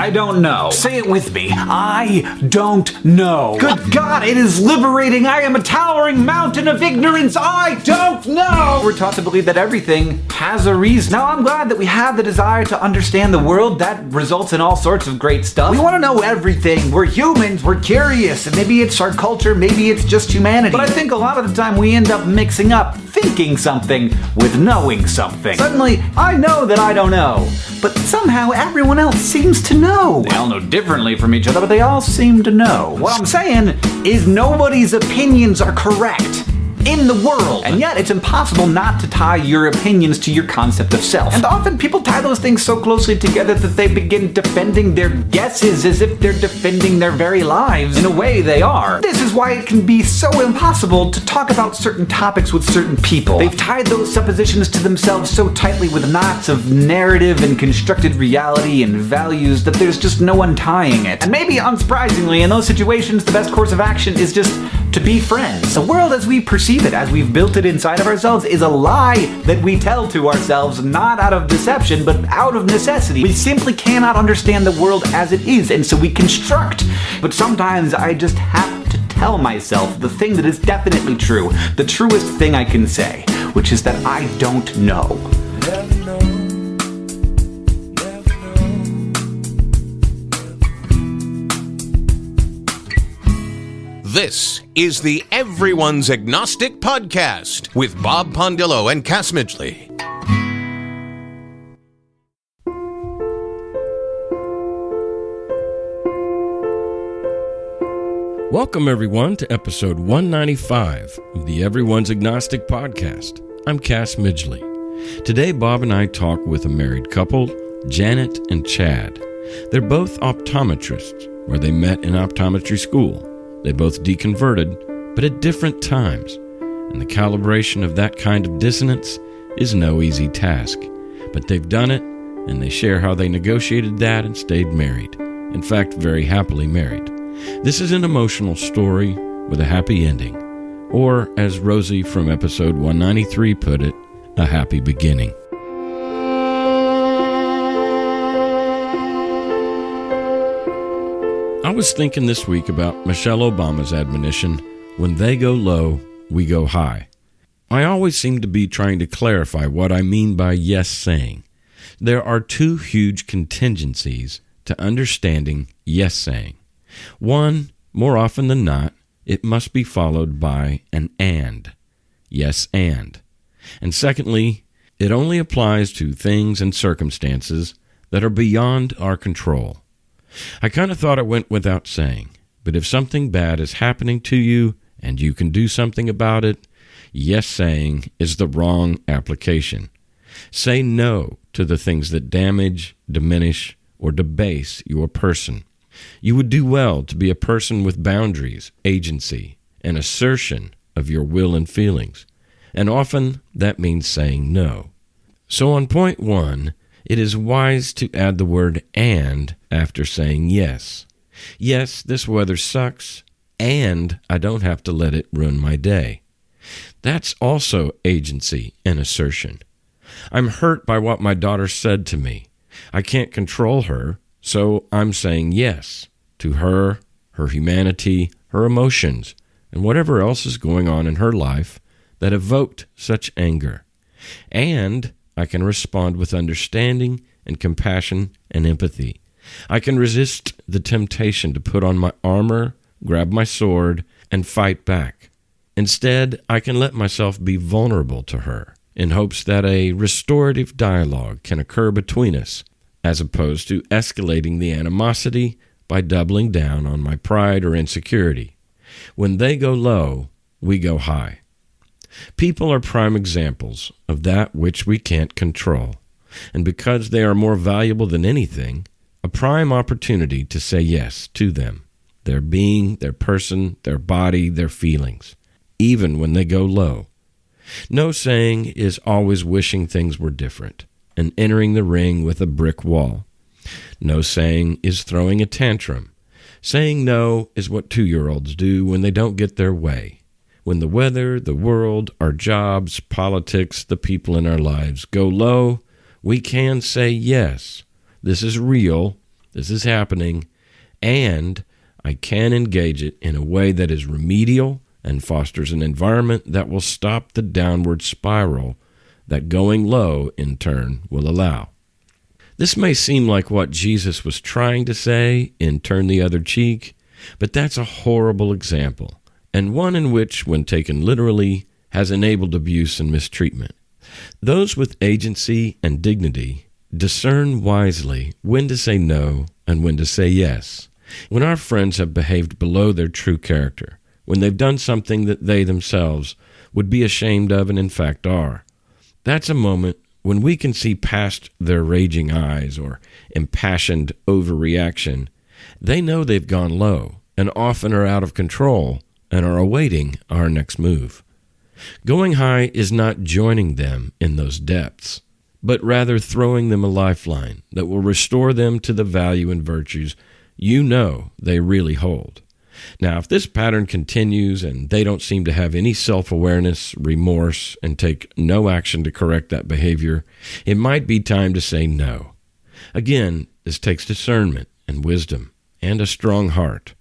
I don't know. Say it with me. I don't know. Good God, it is liberating. I am a towering mountain of ignorance. I don't know. We're taught to believe that everything has a reason. Now, I'm glad that we have the desire to understand the world. That results in all sorts of great stuff. We want to know everything. We're humans. We're curious. And maybe it's our culture. Maybe it's just humanity. But I think a lot of the time we end up mixing up thinking something with knowing something. Suddenly, I know that I don't know. But somehow everyone else seems to know. They all know differently from each other, but they all seem to know. What I'm saying is nobody's opinions are correct in the world. And yet it's impossible not to tie your opinions to your concept of self. And often people tie those things so closely together that they begin defending their guesses as if they're defending their very lives. In a way, they are. This is why it can be so impossible to talk about certain topics with certain people. They've tied those suppositions to themselves so tightly with knots of narrative and constructed reality and values that there's just no untying it. And maybe unsurprisingly, in those situations, the best course of action is just to be friends. The world as we perceive it, as we've built it inside of ourselves, is a lie that we tell to ourselves, not out of deception, but out of necessity. We simply cannot understand the world as it is, and so we construct. But sometimes I just have to tell myself the thing that is definitely true, the truest thing I can say, which is that I don't know. This is the Everyone's Agnostic Podcast with Bob Pondillo and Cass Midgley. Welcome, everyone, to episode 195 of the Everyone's Agnostic Podcast. I'm Cass Midgley. Today, Bob and I talk with a married couple, Janet and Chad. They're both optometrists, where they met in optometry school. They both deconverted, but at different times. And the calibration of that kind of dissonance is no easy task. But they've done it, and they share how they negotiated that and stayed married. In fact, very happily married. This is an emotional story with a happy ending. Or, as Rosie from episode 193 put it, a happy beginning. I was thinking this week about Michelle Obama's admonition, when they go low, we go high. I always seem to be trying to clarify what I mean by yes saying. There are two huge contingencies to understanding yes saying. One, more often than not, it must be followed by an and. Yes and. And secondly, it only applies to things and circumstances that are beyond our control. I kind of thought it went without saying, but if something bad is happening to you and you can do something about it, yes saying is the wrong application. Say no to the things that damage, diminish, or debase your person. You would do well to be a person with boundaries, agency, and assertion of your will and feelings, and often that means saying no. So on point one, it is wise to add the word and after saying yes. Yes, this weather sucks, and I don't have to let it ruin my day. That's also agency and assertion. I'm hurt by what my daughter said to me. I can't control her, so I'm saying yes to her, her humanity, her emotions, and whatever else is going on in her life that evoked such anger. And I can respond with understanding and compassion and empathy. I can resist the temptation to put on my armor, grab my sword, and fight back. Instead, I can let myself be vulnerable to her in hopes that a restorative dialogue can occur between us, as opposed to escalating the animosity by doubling down on my pride or insecurity. When they go low, we go high. People are prime examples of that which we can't control, and because they are more valuable than anything, a prime opportunity to say yes to them, their being, their person, their body, their feelings, even when they go low. No saying is always wishing things were different and entering the ring with a brick wall. No saying is throwing a tantrum. Saying no is what 2-year-olds do when they don't get their way. When the weather, the world, our jobs, politics, the people in our lives go low, we can say yes. This is real, this is happening, and I can engage it in a way that is remedial and fosters an environment that will stop the downward spiral that going low, in turn, will allow. This may seem like what Jesus was trying to say in Turn the Other Cheek, but that's a horrible example, and one in which, when taken literally, has enabled abuse and mistreatment. Those with agency and dignity discern wisely when to say no and when to say yes. When our friends have behaved below their true character, when they've done something that they themselves would be ashamed of and in fact are, that's a moment when we can see past their raging eyes or impassioned overreaction. They know they've gone low and often are out of control and are awaiting our next move. Going high is not joining them in those depths, but rather throwing them a lifeline that will restore them to the value and virtues you know they really hold. Now, if this pattern continues and they don't seem to have any self-awareness, remorse, and take no action to correct that behavior, it might be time to say no. Again, this takes discernment and wisdom and a strong heart.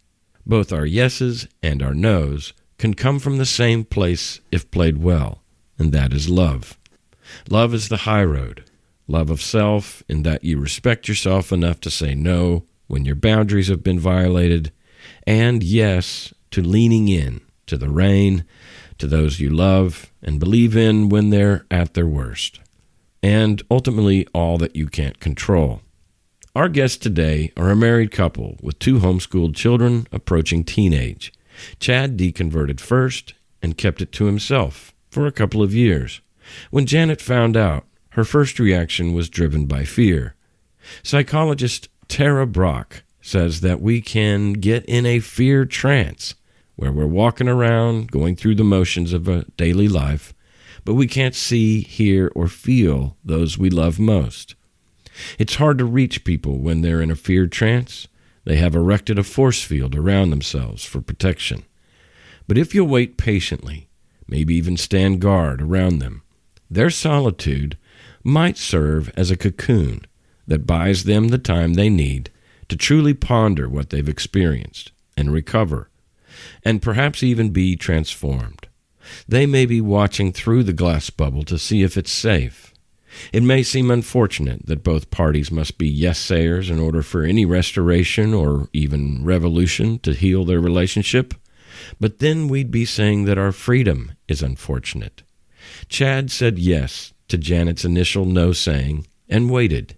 Both our yeses and our nos can come from the same place if played well, and that is love. Love is the high road. Love of self in that you respect yourself enough to say no when your boundaries have been violated, and yes to leaning in to the rain, to those you love and believe in when they're at their worst, and ultimately all that you can't control. Our guests today are a married couple with 2 homeschooled children approaching teenage. Chad deconverted first and kept it to himself for a couple of years. When Janet found out, her first reaction was driven by fear. Psychologist Tara Brock says that we can get in a fear trance where we're walking around, going through the motions of a daily life, but we can't see, hear, or feel those we love most. It's hard to reach people when they're in a fear trance. They have erected a force field around themselves for protection. But if you'll wait patiently, maybe even stand guard around them, their solitude might serve as a cocoon that buys them the time they need to truly ponder what they've experienced and recover, and perhaps even be transformed. They may be watching through the glass bubble to see if it's safe. It may seem unfortunate that both parties must be yes-sayers in order for any restoration or even revolution to heal their relationship, but then we'd be saying that our freedom is unfortunate. Chad said yes to Janet's initial no-saying and waited.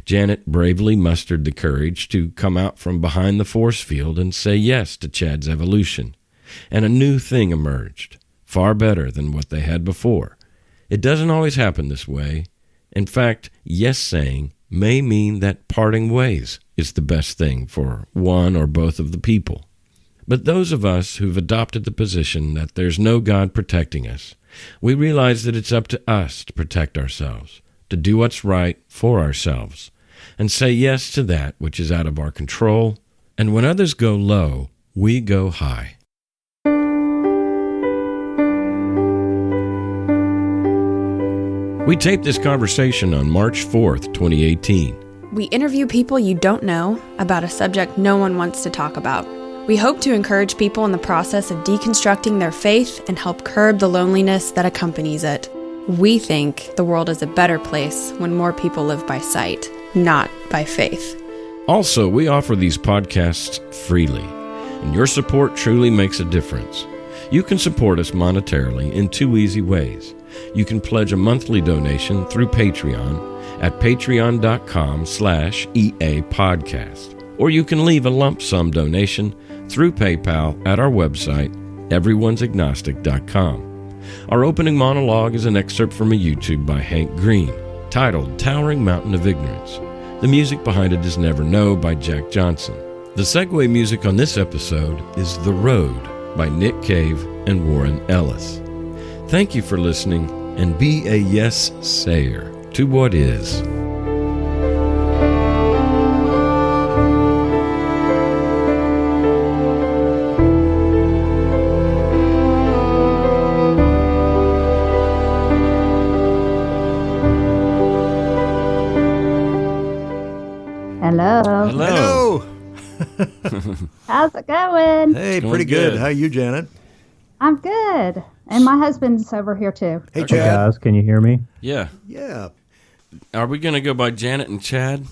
Janet bravely mustered the courage to come out from behind the force field and say yes to Chad's evolution. And a new thing emerged, far better than what they had before. It doesn't always happen this way. In fact, yes-saying may mean that parting ways is the best thing for one or both of the people. But those of us who've adopted the position that there's no God protecting us, we realize that it's up to us to protect ourselves, to do what's right for ourselves, and say yes to that which is out of our control. And when others go low, we go high. We taped this conversation on March 4th, 2018. We interview people you don't know about a subject no one wants to talk about. We hope to encourage people in the process of deconstructing their faith and help curb the loneliness that accompanies it. We think the world is a better place when more people live by sight, not by faith. Also, we offer these podcasts freely, and your support truly makes a difference. You can support us monetarily in 2 easy ways. You can pledge a monthly donation through Patreon at patreon.com/EA Podcast, or you can leave a lump sum donation through PayPal at our website, everyone'sagnostic.com. Our opening monologue is an excerpt from a YouTube by Hank Green, titled Towering Mountain of Ignorance. The music behind it is Never Know by Jack Johnson. The segue music on this episode is The Road by Nick Cave and Warren Ellis. Thank you for listening, and be a yes-sayer to what is. Hello. Hello. Hello. How's it going? Hey, going pretty good. good. How you, Janet? I'm good. And my husband's over here too. Hey, Okay. Chad. Guys, can you hear me? Yeah. Yeah. Are we going to go by Janet and Chad?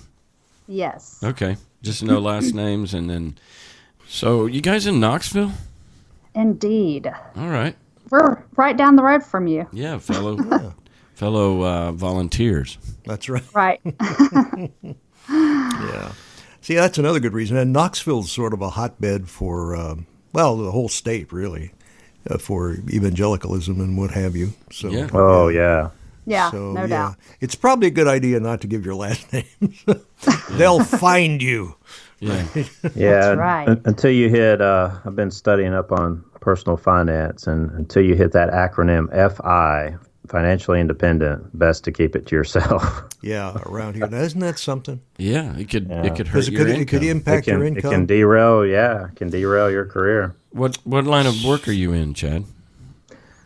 Yes. Okay. Just no last names, and then. So, you guys in Knoxville? Indeed. All right. We're right down the road from you. Yeah, fellow volunteers. That's right. Right. Yeah. See, that's another good reason. And Knoxville's sort of a hotbed for, the whole state, really, for evangelicalism and what have you. So, Yeah. Oh, yeah. Yeah, so, no doubt. It's probably a good idea not to give your last names. They'll find you. Yeah. Yeah. right. Until you hit, I've been studying up on personal finance, and until you hit that acronym FI, financially independent, best to keep it to yourself. Yeah, around here. Now, isn't that something? Yeah, it could hurt Because your it could income. impact your It income. can derail, your career. What line of work are you in, Chad?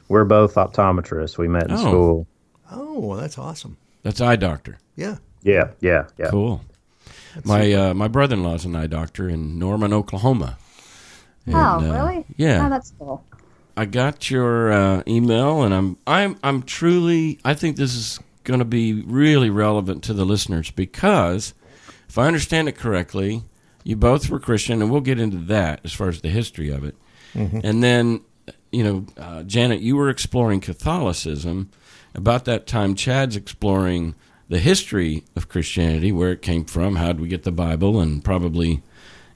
We're both optometrists. We met in Oh. school. Oh, well, that's awesome. That's eye doctor. Yeah. Yeah. Cool. My brother-in-law's an eye doctor in Norman, Oklahoma. And, Oh, really? Yeah. Oh, that's cool. I got your email, and I'm truly. I think this is going to be really relevant to the listeners because, if I understand it correctly, you both were Christian, and we'll get into that as far as the history of it. Mm-hmm. And then, Janet, you were exploring Catholicism. About that time, Chad's exploring the history of Christianity, where it came from, how did we get the Bible, and probably,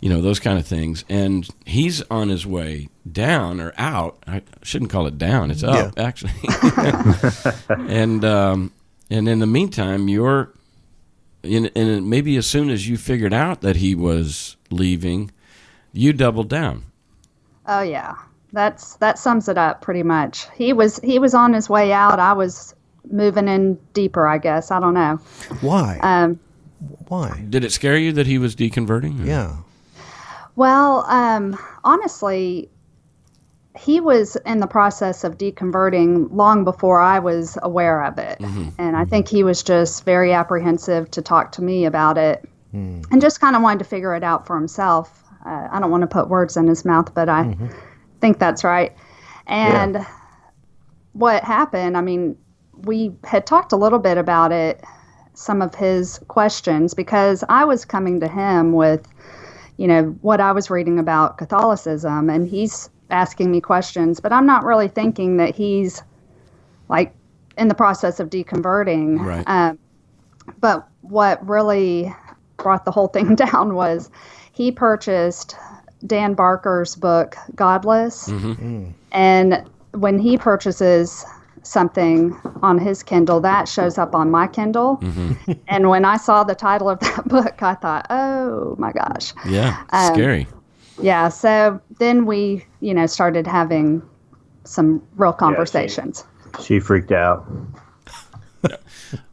those kind of things. And he's on his way down or out. I shouldn't call it down; it's up, actually. And in the meantime, and maybe as soon as you figured out that he was leaving, you doubled down. Oh yeah. That sums it up pretty much. He was on his way out. I was moving in deeper, I guess. I don't know. Why? Why? Did it scare you that he was deconverting? Yeah. Well, honestly, he was in the process of deconverting long before I was aware of it. Mm-hmm. And I think he was just very apprehensive to talk to me about it and just kind of wanted to figure it out for himself. I don't want to put words in his mouth, but I think that's right. And what happened, we had talked a little bit about it, some of his questions, because I was coming to him with, what I was reading about Catholicism, and he's asking me questions, but I'm not really thinking that he's like in the process of deconverting. Right. But what really brought the whole thing down was he purchased Dan Barker's book, Godless. Mm-hmm. And when he purchases something on his Kindle, that shows up on my Kindle. Mm-hmm. And when I saw the title of that book, I thought, oh my gosh. Yeah, scary. Yeah, so then we, started having some real conversations. She freaked out.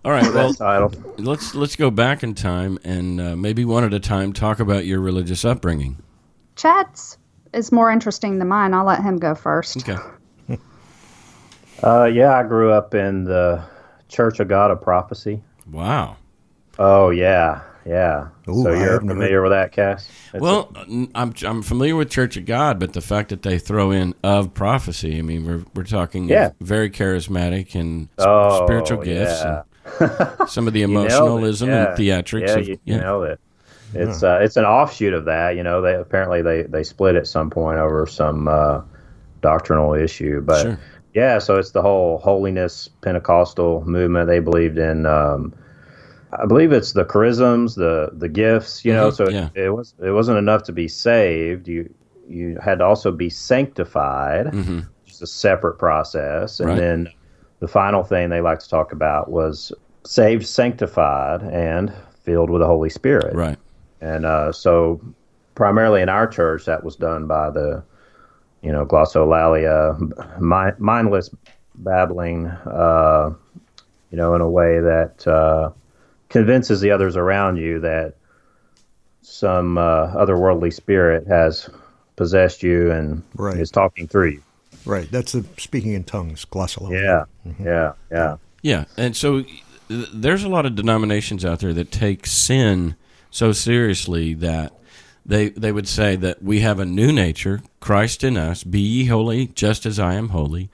All right, well, title. let's go back in time and maybe one at a time talk about your religious upbringing. Chad's is more interesting than mine. I'll let him go first. Okay. I grew up in the Church of God of Prophecy. Wow. Oh, yeah. Ooh, So you're familiar with that, Cass? I'm familiar with Church of God, but the fact that they throw in of prophecy, we're talking very charismatic and spiritual gifts and some of the emotionalism and theatrics. You know it. It's an offshoot of that. They apparently they split at some point over some doctrinal issue, but sure. Yeah, so it's the whole holiness Pentecostal movement. They believed in, I believe it's the charisms, the gifts. It wasn't enough to be saved. You had to also be sanctified, which is a separate process. And then the final thing they like to talk about was saved, sanctified, and filled with the Holy Spirit. Right. And so primarily in our church, that was done by the glossolalia, mindless babbling, in a way that convinces the others around you that some otherworldly spirit has possessed you and is talking through you. Right. That's the speaking in tongues, glossolalia. Yeah. Yeah, and so there's a lot of denominations out there that take sin so seriously that they would say that we have a new nature, Christ in us, be ye holy just as I am holy,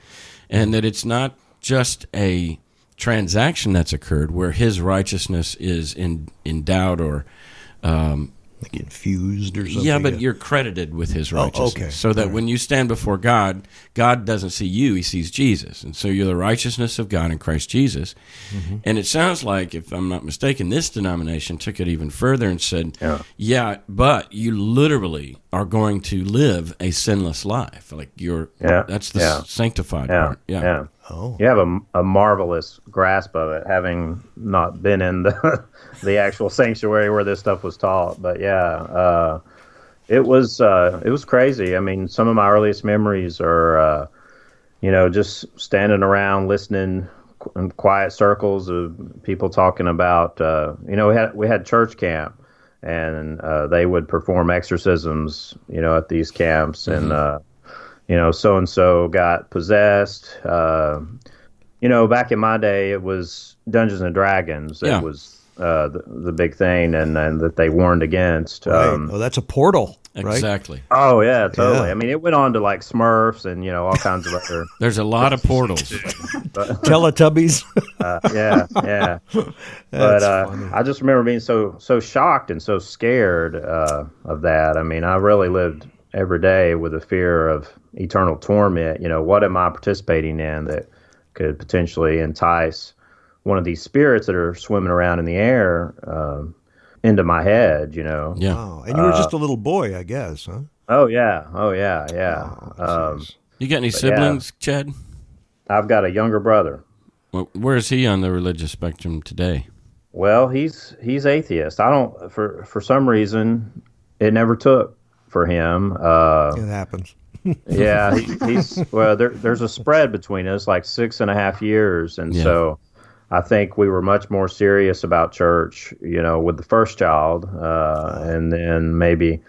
and that it's not just a transaction that's occurred where his righteousness is endowed or like infused or something. Yeah, but you're credited with his righteousness. Okay. So that when you stand before God, God doesn't see you, he sees Jesus. And so you're the righteousness of God in Christ Jesus. Mm-hmm. And it sounds like, if I'm not mistaken, this denomination took it even further and said, yeah, but you literally are going to live a sinless life. Like that's the sanctified part. Yeah. Oh. You have a marvelous grasp of it, having not been in the actual sanctuary where this stuff was taught. But it was crazy. I mean, some of my earliest memories are, just standing around listening in quiet circles of people talking about. We had church camp, and they would perform exorcisms, at these camps, and. So and so got possessed. Back in my day, it was Dungeons and Dragons. It was the big thing, and that they warned against. Right. That's a portal. Right? Exactly. Oh yeah, totally. Yeah. I mean, it went on to like Smurfs and all kinds of other. There's a lot of portals. Teletubbies. Yeah. But I just remember being so shocked and so scared of that. I mean, I really lived every day with a fear of eternal torment. What am I participating in that could potentially entice one of these spirits that are swimming around in the air into my head, Yeah. Wow. And you were just a little boy, I guess, huh? Oh, yeah. Oh, you got any siblings, Chad? I've got a younger brother. Well, where is he on the religious spectrum today? Well, he's atheist. I don't, for some reason, it never took for him. It happens. Yeah, he's well. There's a spread between us, like 6.5 years, and so I think we were much more serious about church, with the first child, and then maybe,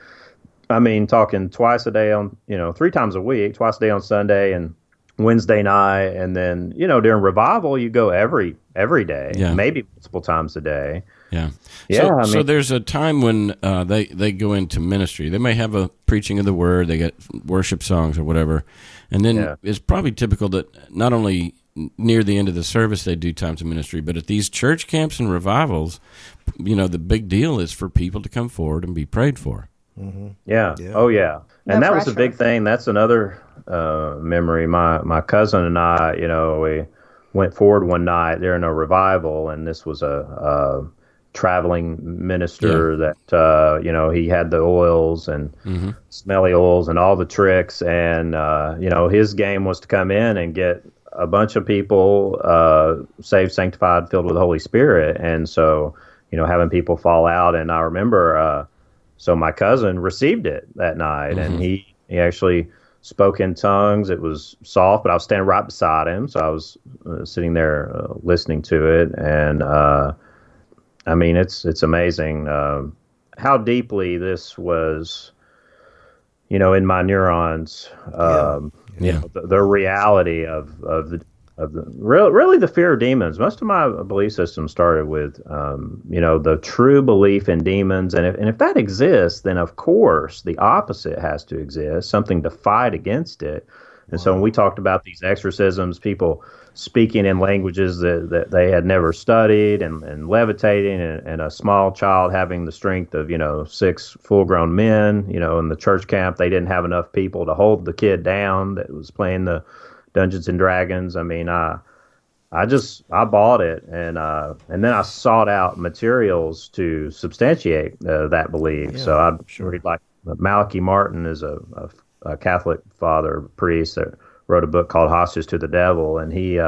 talking twice a day on, 3 times a week, twice a day on Sunday and Wednesday night, and then during revival you go every day, maybe multiple times a day. Yeah. Yeah. So there's a time when they go into ministry. They may have a preaching of the word, they get worship songs or whatever. And then it's probably typical that not only near the end of the service they do times of ministry, but at these church camps and revivals, the big deal is for people to come forward and be prayed for. Mm-hmm. Yeah. Oh, yeah. And that was a big thing. That's another memory. My cousin and I, we went forward one night during a revival, and this was a traveling minister that he had the oils and smelly oils and all the tricks, and his game was to come in and get a bunch of people saved, sanctified, filled with the Holy Spirit. And so having people fall out, and I remember so my cousin received it that night, and he actually spoke in tongues. It was soft, but I was standing right beside him, so I was sitting there listening to it. And it's amazing how deeply this was, in my neurons. The reality of really the fear of demons. Most of my belief system started with, the true belief in demons, and if that exists, then of course the opposite has to exist, something to fight against it. And so when we talked about these exorcisms, people speaking in languages that they had never studied, and levitating, and a small child having the strength of 6 full-grown men. In the church camp, they didn't have enough people to hold the kid down that was playing the Dungeons and Dragons. I bought it, and then I sought out materials to substantiate that belief. Yeah, so I'd read, like, Malachi Martin is a Catholic father, priest, that wrote a book called Hostage to the Devil, and he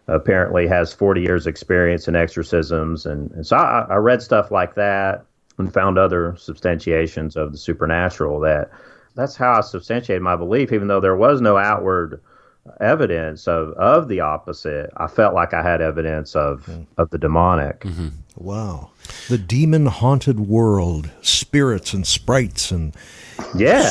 apparently has 40 years experience in exorcisms, and so I read stuff like that and found other substantiations of the supernatural. That's how I substantiated my belief, even though there was no outward evidence of the opposite. I felt like I had evidence of the demonic. Wow. The demon-haunted world, spirits and sprites and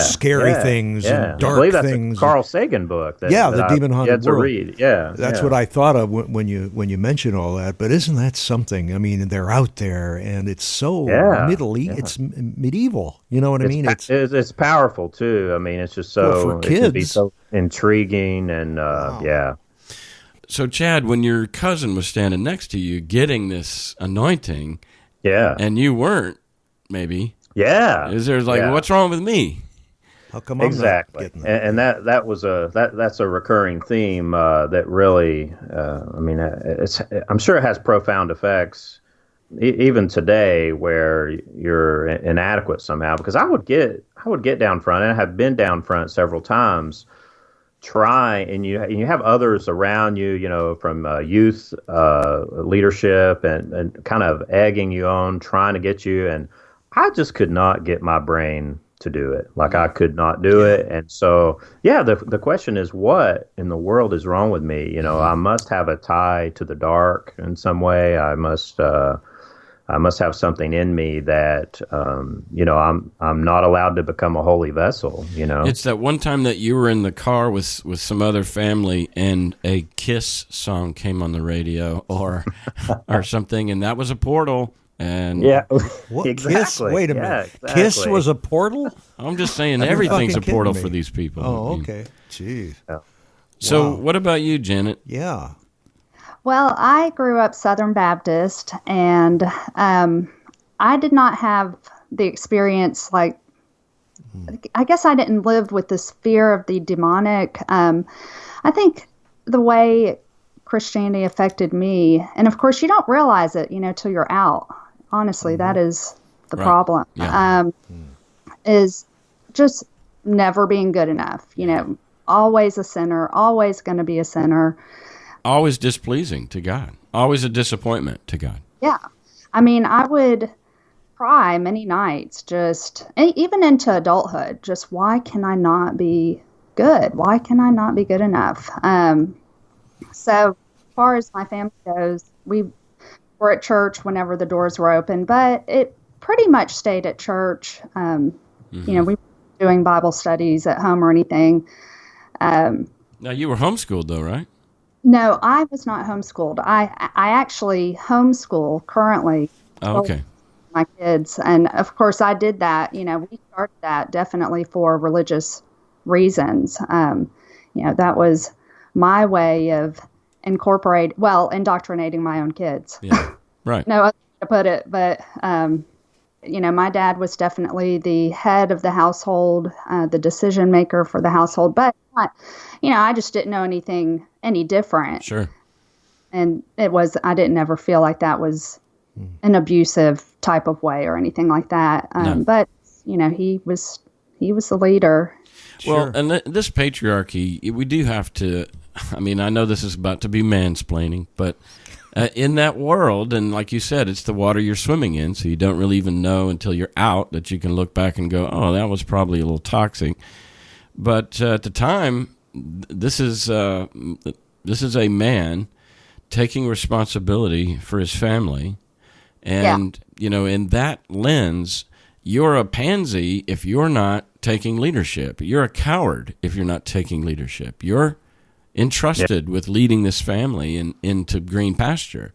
scary things and dark I believe that's things. a Carl Sagan book. The demon-haunted world. Read. Yeah, that's what I thought of when you mentioned all that. But isn't that something? I mean, they're out there, and it's so it's medieval. You know what I mean? It's powerful too. I mean, it's just so for kids. It can be so intriguing and So, Chad, when your cousin was standing next to you getting this anointing, and you weren't, maybe, is there what's wrong with me? How come I'm not getting that? And that's a recurring theme that really, I'm sure it has profound effects even today, where you're inadequate somehow. Because I would get down front, and I have been down front several times. And you have others around you, from youth leadership and kind of egging you on, trying to get you. And I just could not get my brain to do it. Like, I could not do it. And so, the question is, what in the world is wrong with me? I must have a tie to the dark in some way. I must have something in me that, I'm not allowed to become a holy vessel, It's that one time that you were in the car with some other family and a Kiss song came on the radio or something, and that was a portal. And what? Exactly. Kiss? Wait a minute. Exactly. Kiss was a portal? I'm just saying everything's a portal for these people. Oh, okay. Jeez. So what about you, Janet? Yeah. Well, I grew up Southern Baptist, and I did not have the experience, I guess I didn't live with this fear of the demonic. I think the way Christianity affected me, and of course you don't realize it, till you're out. Honestly, that is the problem, is just never being good enough, always a sinner, always going to be a sinner. Always displeasing to God. Always a disappointment to God. Yeah. I mean, I would cry many nights, even into adulthood, just why can I not be good? Why can I not be good enough? So as far as my family goes, we were at church whenever the doors were open, but it pretty much stayed at church. We weren't doing Bible studies at home or anything. Now, you were homeschooled, though, right? No, I was not homeschooled. I actually homeschool currently. Oh, okay. My kids. And of course I did that. We started that definitely for religious reasons. That was my way of indoctrinating my own kids. Yeah, right. No other way to put it, but, my dad was definitely the head of the household, the decision maker for the household, but I just didn't know anything any different. Sure. And I didn't ever feel like that was an abusive type of way or anything like that. No. But, he was the leader. Well, and this patriarchy, we do have to, I know this is about to be mansplaining, but in that world, and like you said, it's the water you're swimming in, so you don't really even know until you're out that you can look back and go, oh, that was probably a little toxic. But at the time, this is a man taking responsibility for his family. And, in that lens, you're a pansy if you're not taking leadership. You're a coward if you're not taking leadership. You're entrusted with leading this family into green pasture.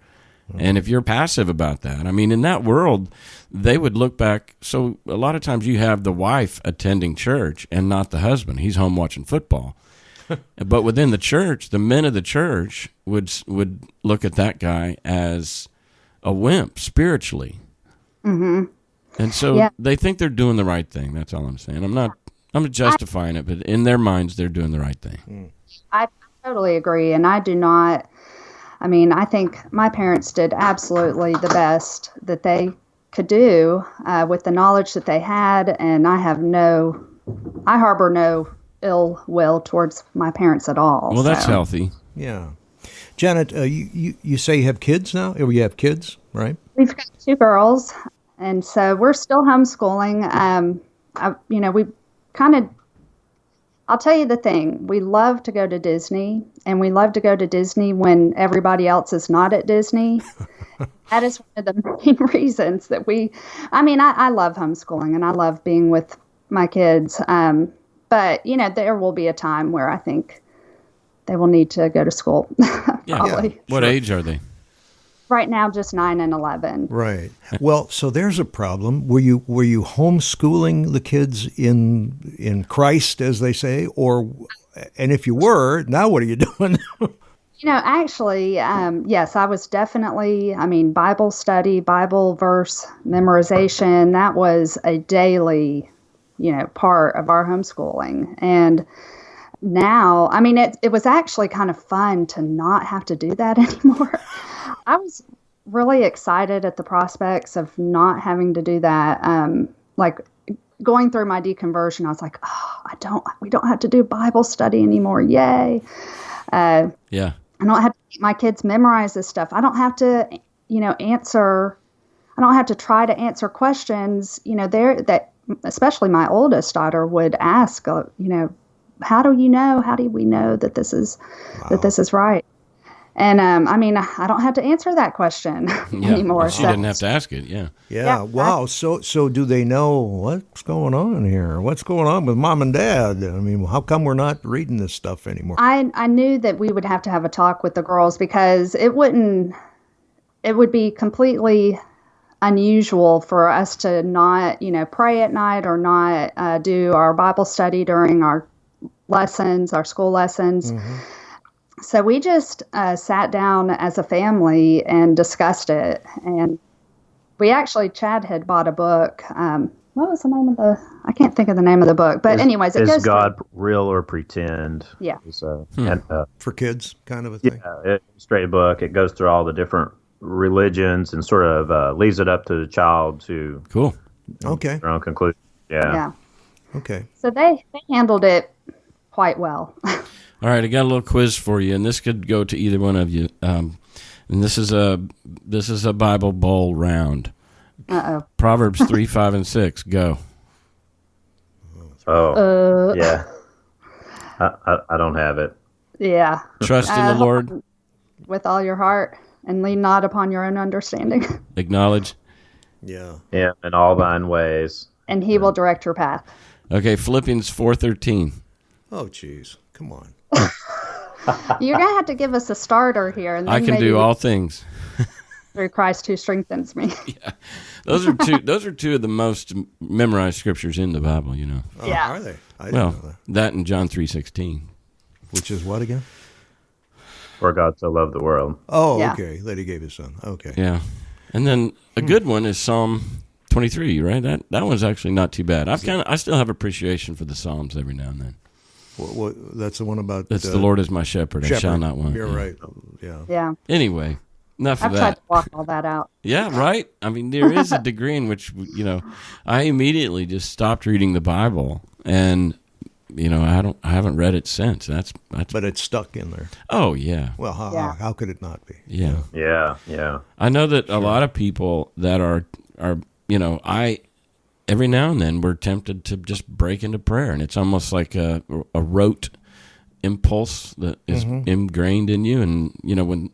And if you're passive about that, in that world, they would look back. So a lot of times you have the wife attending church and not the husband. He's home watching football. But within the church, the men of the church would look at that guy as a wimp spiritually. Mm-hmm. And so they think they're doing the right thing. That's all I'm saying. I'm not justifying it, but in their minds, they're doing the right thing. I totally agree. And I do not, I think my parents did absolutely the best that they could do with the knowledge that they had. And I harbor no ill will towards my parents at all. Well, that's healthy. Yeah. Janet, you say you have kids now? Or you have kids, right? We've got 2 girls, and so we're still homeschooling. We kind of I'll tell you the thing. We love to go to Disney, and we love to go to Disney when everybody else is not at Disney. That is one of the main reasons that I love homeschooling, and I love being with my kids. But, there will be a time where I think they will need to go to school. Probably. Yeah. What age are they? Right now, just 9 and 11. Right. Well, so there's a problem. Were you homeschooling the kids in Christ, as they say, and if you were, now what are you doing? Actually, yes, I was definitely. Bible study, Bible verse memorization. That was a daily, part of our homeschooling, and now, it was actually kind of fun to not have to do that anymore. I was really excited at the prospects of not having to do that. Like going through my deconversion, I was like, we don't have to do Bible study anymore. Yay. I don't have to make my kids memorize this stuff. I don't have to, I don't have to try to answer questions, that especially my oldest daughter would ask, how do we know that this is right? And I don't have to answer that question anymore. Well, she didn't have to ask it. Yeah. Yeah. Wow. So do they know what's going on here? What's going on with mom and dad? How come we're not reading this stuff anymore? I knew that we would have to have a talk with the girls because it would be completely unusual for us to not, pray at night or not do our Bible study during our lessons, our school lessons. Mm-hmm. So we just sat down as a family and discussed it. And we actually, Chad had bought a book. What was the name of I can't think of the name of the book. But anyways, it goes Is God real or pretend? Yeah. For kids kind of a thing? Yeah, it's a straight book. It goes through all the different religions and sort of leaves it up to the child to Okay. their own conclusion. Yeah. Okay. So they handled it quite well. All right, I got a little quiz for you, and this could go to either one of you. And this is a Bible bowl round. Uh-oh. Proverbs 3, 5, and 6. Go. Yeah. I don't have it. Yeah. Trust in the Lord with all your heart, and lean not upon your own understanding. Acknowledge. Yeah. Yeah, in all thine ways. And he will direct your path. Okay, Philippians 4:13. Oh, geez. Come on. You're going to have to give us a starter here. And then I can do all things. Through Christ who strengthens me. Yeah. Those are two of the most memorized scriptures in the Bible, Oh, yeah. Are they? I didn't know that and John 3:16. Which is what again? For God so loved the world. Oh, yeah. Okay. That he gave his son. Okay. Yeah. And then a good one is Psalm 23, right? That one's actually not too bad. I still have appreciation for the Psalms every now and then. What that's the one about... That's the Lord is my shepherd, I shall not want. You're right. Yeah. Anyway, enough of that. I've tried to block all that out. Yeah, right? There is a degree in which, I immediately just stopped reading the Bible, and, I haven't read it since. But it's stuck in there. Oh, yeah. Well, how could it not be? Yeah. Yeah. I know that a lot of people that are every now and then we're tempted to just break into prayer, and it's almost like a rote impulse that is ingrained in you. And when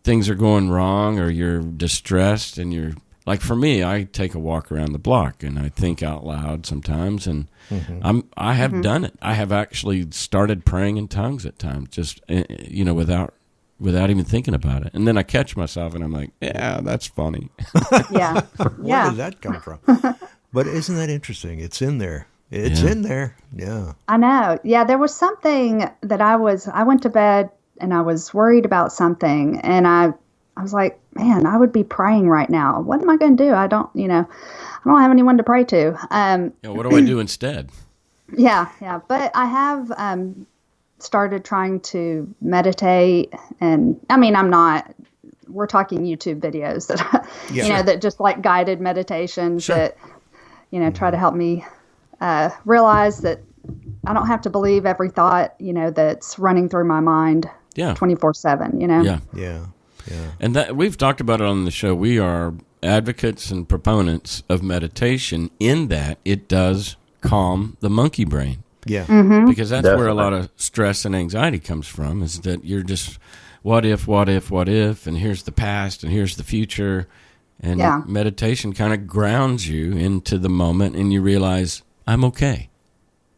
things are going wrong or you're distressed, and you're like, for me, I take a walk around the block and I think out loud sometimes, and I have done it. I have actually started praying in tongues at times, just without even thinking about it. And then I catch myself and I'm like, yeah, that's funny. Yeah. Where did that come from? But isn't that interesting? It's in there. It's in there. Yeah. I know. Yeah, there was something that I went to bed and I was worried about something, and I was like, man, I would be praying right now. What am I going to do? I don't have anyone to pray to. What do I do instead? Yeah. But I have started trying to meditate, and we're talking YouTube videos that, that just like guided meditations that, try to help me realize that I don't have to believe every thought, that's running through my mind 24/7, Yeah. And that we've talked about it on the show. We are advocates and proponents of meditation in that it does calm the monkey brain. Yeah. Because that's where a Definitely. lot of stress and anxiety comes from, is that you're just, what if, and here's the past, and here's the future. And meditation kind of grounds you into the moment, and you realize, I'm okay.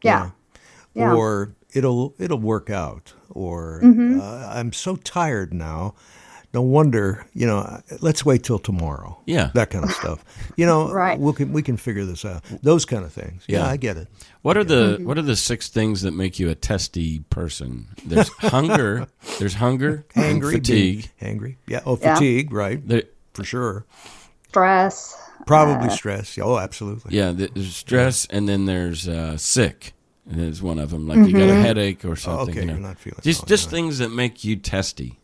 Yeah. Or it'll work out. Or I'm so tired now. No wonder, let's wait till tomorrow. Yeah. That kind of stuff. Right. we can figure this out. Those kind of things. Yeah, I get it. What are the 6 things that make you a testy person? There's hunger. There's hunger and fatigue. Hangry. Yeah. Oh, fatigue. Right. For sure. Stress. Probably stress. Oh, absolutely. Yeah. There's stress, and then there's sick. And there's one of them, like you got a headache or something. Okay, you're not feeling just things that make you testy.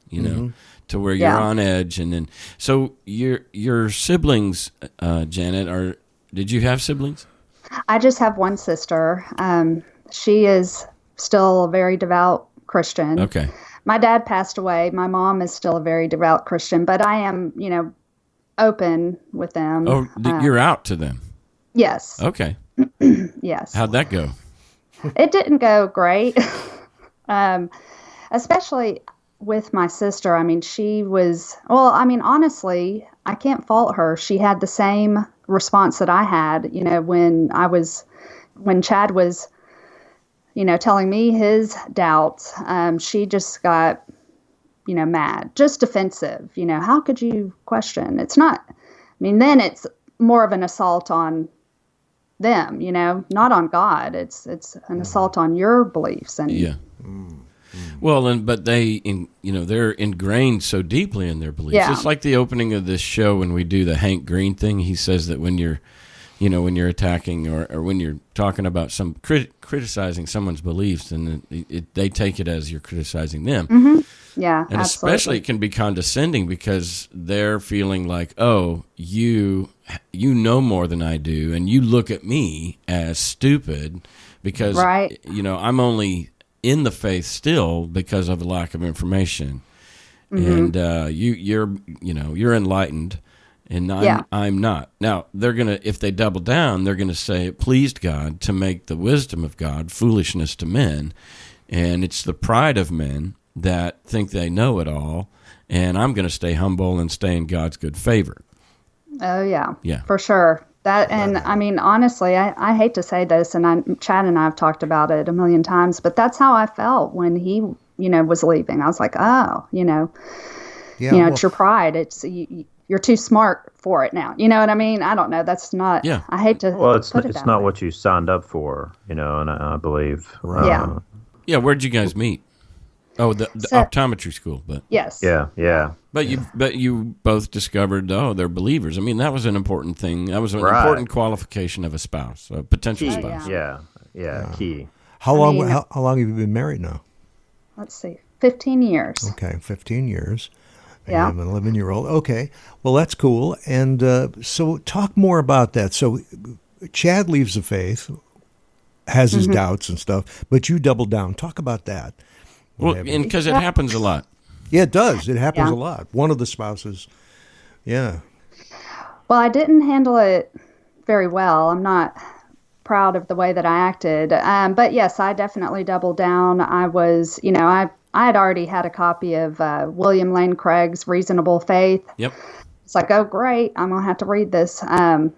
To where you're on edge, and then so your siblings, Janet, did you have siblings? I just have one sister. She is still a very devout Christian. Okay. My dad passed away. My mom is still a very devout Christian, but I am, open with them. Oh, you're out to them. Yes. Okay. Yes. How'd that go? It didn't go great, especially with my sister. I mean, honestly, I can't fault her. She had the same response that I had, when Chad was, telling me his doubts. She just got, mad, just defensive. How could you question? It's not, then it's more of an assault on them, not on God. It's an assault on your beliefs. And yeah. Well, but they're ingrained so deeply in their beliefs. Yeah. It's like the opening of this show when we do the Hank Green thing. He says that when you're attacking or when you're talking about criticizing someone's beliefs, and they take it as you're criticizing them. Mm-hmm. Yeah, and absolutely. especially it can be condescending because they're feeling like, oh, you know more than I do, and you look at me as stupid because right. I'm only in the faith still because of a lack of information. And you're enlightened, and I'm not. Now they're gonna, if they double down, they're gonna say it pleased God to make the wisdom of God foolishness to men, and it's the pride of men that think they know it all, and I'm gonna stay humble and stay in God's good favor. Oh yeah, for sure. That, and honestly, I hate to say this, and Chad and I have talked about it a million times, but that's how I felt when he, was leaving. I was like, oh, it's your pride. It's you're too smart for it now. You know what I mean? I don't know. That's not. Yeah. I hate to. Well, it's not way. what you signed up for. And I believe. Yeah. Yeah. Where'd you guys meet? Oh, the optometry school, but yes. Yeah. But you both discovered, they're believers. That was an important thing. That was an important qualification of a spouse, a potential spouse. Yeah. Key. How long have you been married now? Let's see, 15 years. Okay, 15 years. And yeah. you have an 11-year-old. Okay, well that's cool. And so talk more about that. So Chad leaves the faith, has his doubts and stuff, but you double down. Talk about that. Well, and because it happens a lot. Yeah, it does. It happens a lot. One of the spouses, Well, I didn't handle it very well. I'm not proud of the way that I acted. But yes, I definitely doubled down. I was, I had already had a copy of William Lane Craig's Reasonable Faith. Yep. It's like, oh, great. I'm going to have to read this. So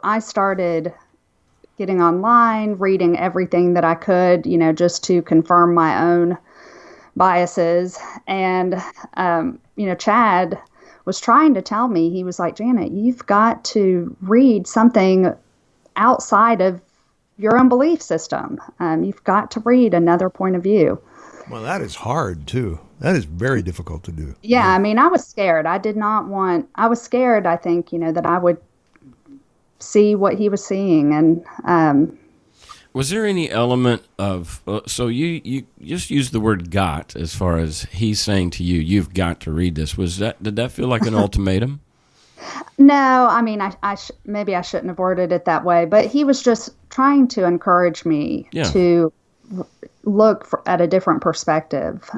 I started getting online, reading everything that I could, just to confirm my own biases. And, Chad was trying to tell me, he was like, Janet, you've got to read something outside of your own belief system. You've got to read another point of view. Well, that is hard too. That is very difficult to do. Yeah. I was scared. I was scared, I think, that I would see what he was seeing. And was there any element of so you just used the word "got" as far as he's saying to you, you've got to read this? Did that feel like an ultimatum? No, maybe I shouldn't have worded it that way, but he was just trying to encourage me to look at a different perspective.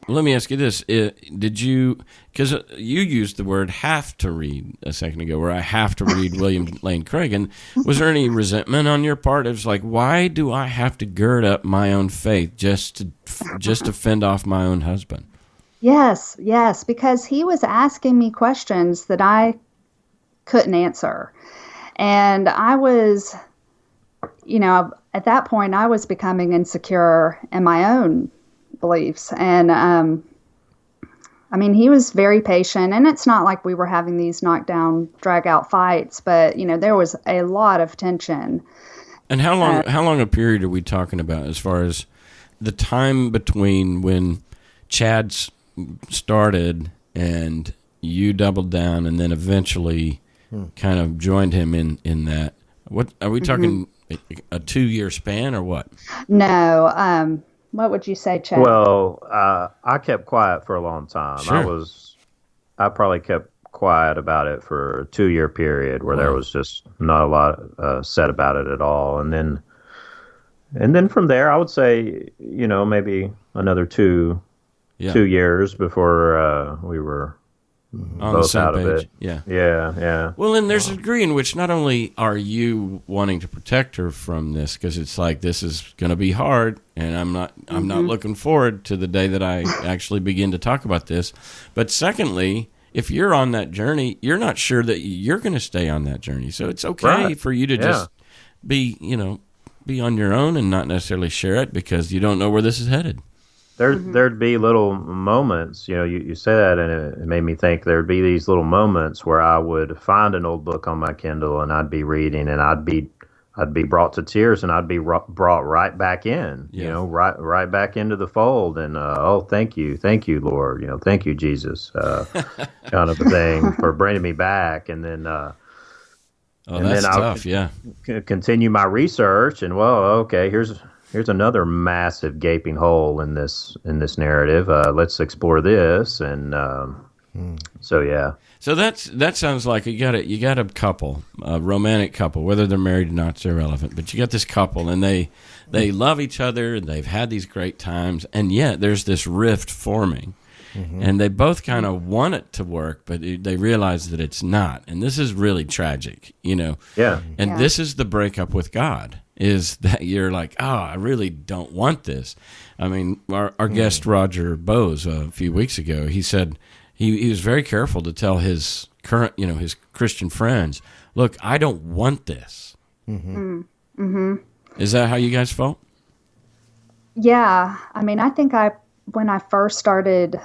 Let me ask you this. Did you, because you used the word have to read a second ago, where I have to read William Lane Craig, and was there any resentment on your part? It was like, why do I have to gird up my own faith just to fend off my own husband? Yes, because he was asking me questions that I couldn't answer. And I was, at that point, I was becoming insecure in my own beliefs. And, he was very patient, and it's not like we were having these knockdown, drag out fights, but, there was a lot of tension. And how long a period are we talking about as far as the time between when Chad started and you doubled down and then eventually kind of joined him in that? What are we talking, a 2-year span or what? No, what would you say, Chad? Well, I kept quiet for a long time. Sure. I probably kept quiet about it for a 2-year period where there was just not a lot said about it at all. And then from there, I would say, maybe another 2 years before we were on the same out page. of it. Yeah. Well, and there's a degree in which not only are you wanting to protect her from this, because it's like, this is going to be hard, and I'm not looking forward to the day that I actually begin to talk about this. But secondly, if you're on that journey, you're not sure that you're going to stay on that journey. So it's okay for you to just be on your own and not necessarily share it because you don't know where this is headed. There'd be little moments, you say that, and it made me think there'd be these little moments where I would find an old book on my Kindle and I'd be reading and I'd be brought to tears and I'd be brought right back in, right back into the fold, and thank you, Lord, thank you, Jesus, kind of a thing for bringing me back, and then that's tough, continue my research, and here's another massive gaping hole in this narrative. Let's explore this, and So that sounds like you got a couple, a romantic couple, whether they're married or not, it's irrelevant. But you got this couple, and they love each other, and they've had these great times, and yet there's this rift forming, and they both kind of want it to work, but they realize that it's not, and this is really tragic, Yeah. And this is the breakup with God. Is that you're like, I really don't want this. I mean, our guest Roger Bose a few weeks ago, he said he was very careful to tell his current, his Christian friends, look, I don't want this. Is that how you guys felt? Yeah. I think when I first started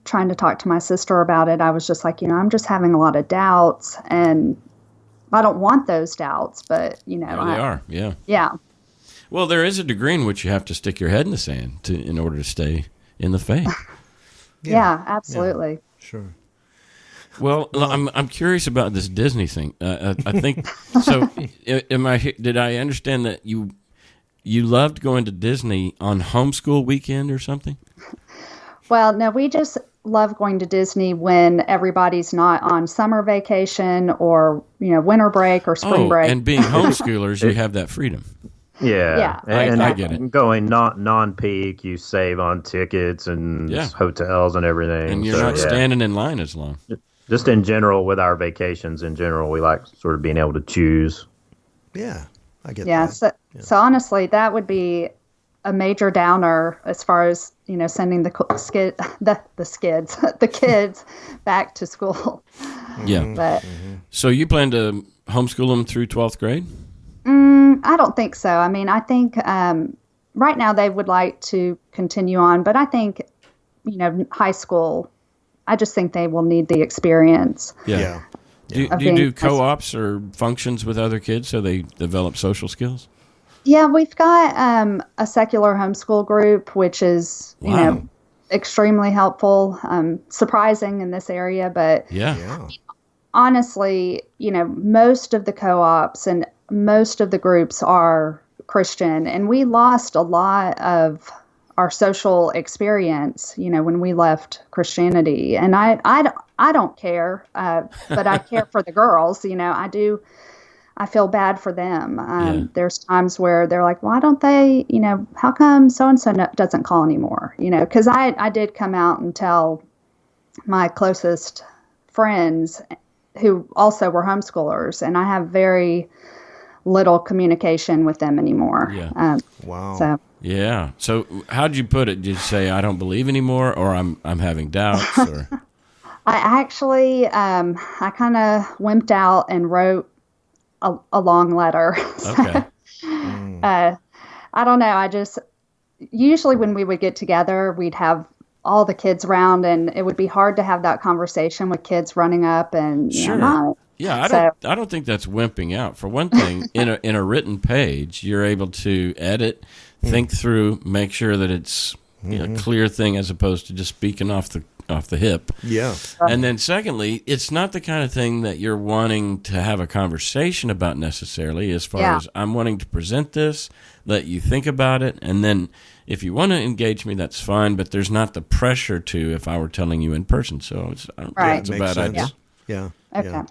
trying to talk to my sister about it, I was just like, I'm just having a lot of doubts, and I don't want those doubts, but they are, yeah. Yeah. Well, there is a degree in which you have to stick your head in the sand in order to stay in the faith. Yeah, absolutely. Yeah, sure. Well, I'm curious about this Disney thing. I think so. Did I understand that you loved going to Disney on homeschool weekend or something? Well, no, we just love going to Disney when everybody's not on summer vacation or, winter break or spring break. And being homeschoolers, you have that freedom. Yeah. And I get it. Going non-peak, you save on tickets and hotels and everything. And you're not standing in line as long. Just in general, with our vacations in general, we like sort of being able to choose. Yeah, I get that. So honestly, that would be a major downer as far as, sending the kids back to school. Yeah. But So you plan to homeschool them through 12th grade? I don't think so. I think right now they would like to continue on, but I think, high school, I just think they will need the experience. Yeah. Do you do co-ops or functions with other kids so they develop social skills? Yeah, we've got a secular homeschool group, which is, extremely helpful, surprising in this area. But honestly, most of the co-ops and most of the groups are Christian, and we lost a lot of our social experience, when we left Christianity. And I don't care, but I care for the girls. I feel bad for them. There's times where they're like, why don't they, how come so-and-so doesn't call anymore? Because I did come out and tell my closest friends who also were homeschoolers, and I have very little communication with them anymore. Yeah. Wow. So. Yeah. So how'd you put it? Did you say, I don't believe anymore, or I'm having doubts? Or? I actually, I kind of wimped out and wrote a long letter. Okay. I don't know. Usually when we would get together, we'd have all the kids around, and it would be hard to have that conversation with kids running up and, sure. Mom. Yeah, I don't think that's wimping out. For one thing, in a written page, you're able to edit, think through, make sure that it's a clear thing as opposed to just speaking off the hip. Yeah. And then secondly, it's not the kind of thing that you're wanting to have a conversation about necessarily, as far as I'm wanting to present this, let you think about it, and then if you want to engage me, that's fine, but there's not the pressure to if I were telling you in person. So I don't think it's a bad idea. Yeah. Okay.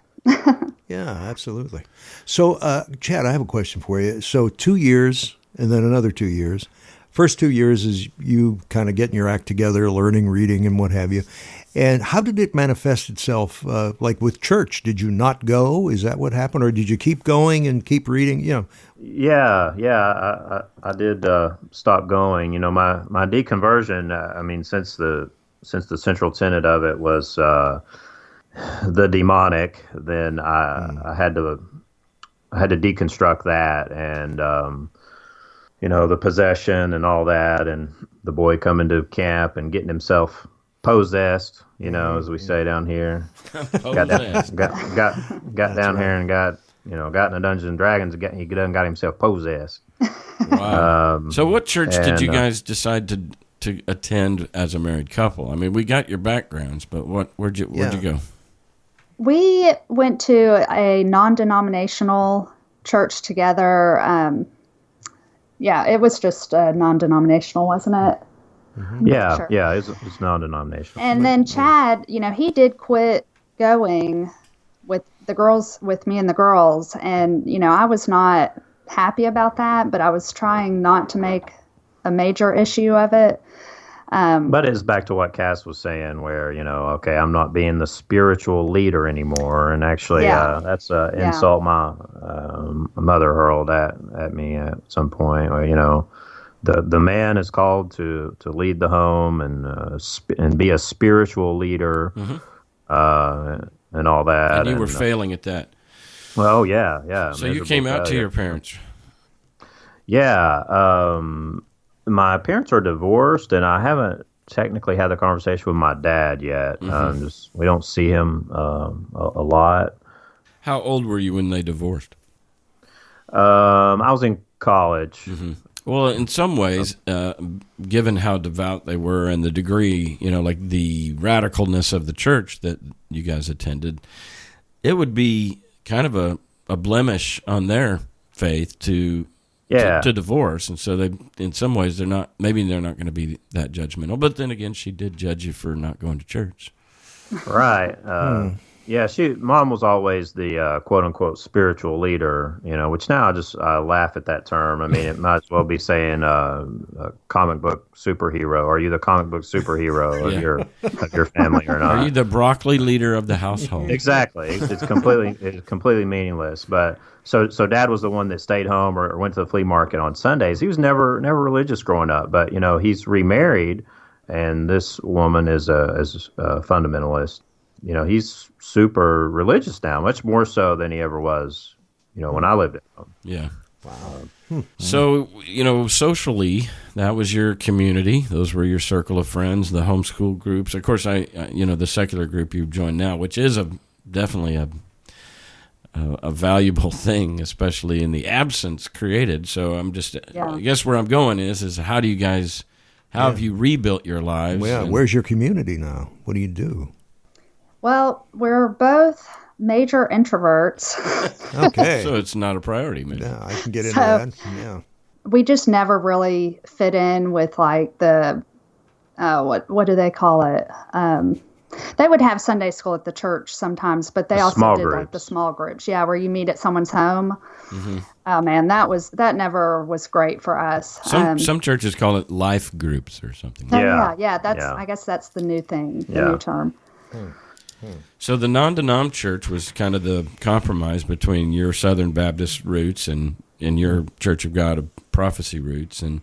Yeah, absolutely. So, Chad, I have a question for you. So 2 years and then another 2 years. First 2 years is you kind of getting your act together, learning, reading, and what have you. And how did it manifest itself, like with church? Did you not go? Is that what happened? Or did you keep going and keep reading? Yeah, I did stop going. My deconversion, since the central tenet of it was the demonic, then I had to deconstruct that, and the possession and all that, and the boy coming to camp and getting himself possessed, as we say down here. got down here and got in a Dungeons and Dragons. He done got himself possessed. Wow. So what church did you guys decide to attend as a married couple? I mean, we got your backgrounds, but where'd you go? We went to a non-denominational church together. It was just non-denominational, wasn't it? Mm-hmm. Yeah, sure. Yeah, it's non-denominational. And then Chad, he did quit going with me and the girls, and I was not happy about that, but I was trying not to make a major issue of it. But it's back to what Cass was saying, where okay, I'm not being the spiritual leader anymore, and actually, that's an insult my mother hurled at me at some point. Where the man is called to lead the home and be a spiritual leader, and all that. And you were failing at that. Well, yeah. So you came out to your parents. Yeah. My parents are divorced, and I haven't technically had the conversation with my dad yet. We don't see him a lot. How old were you when they divorced? I was in college. Mm-hmm. Well, in some ways, given how devout they were and the degree, like the radicalness of the church that you guys attended, it would be kind of a blemish on their faith to divorce. And so they, in some ways, they're not going to be that judgmental. But then again, she did judge you for not going to church. Right. Yeah, Mom was always the quote unquote spiritual leader, which now I just laugh at that term. I mean, it might as well be saying a comic book superhero. Are you the comic book superhero of your family or not? Are you the broccoli leader of the household? Exactly. It's completely meaningless. But so Dad was the one that stayed home or went to the flea market on Sundays. He was never religious growing up, but he's remarried, and this woman is a fundamentalist. He's super religious now, much more so than he ever was, when I lived at home. Yeah. Wow. So, socially, that was your community. Those were your circle of friends, the homeschool groups. Of course, the secular group you've joined now, which is definitely a valuable thing, especially in the absence created. So I guess where I'm going is how do you guys, have you rebuilt your lives? Well, where's your community now? What do you do? Well, we're both major introverts. Okay. So it's not a priority, maybe. Yeah, I can get into that. Yeah. We just never really fit in with like the, what do they call it? They would have Sunday school at the church sometimes, but they also did like the small groups. Yeah, where you meet at someone's home. Mm-hmm. Oh man, that never was great for us. Some churches call it life groups or something. Yeah. I guess that's the new thing, the new term. So the non-denom church was kind of the compromise between your Southern Baptist roots and your Church of God of Prophecy roots. And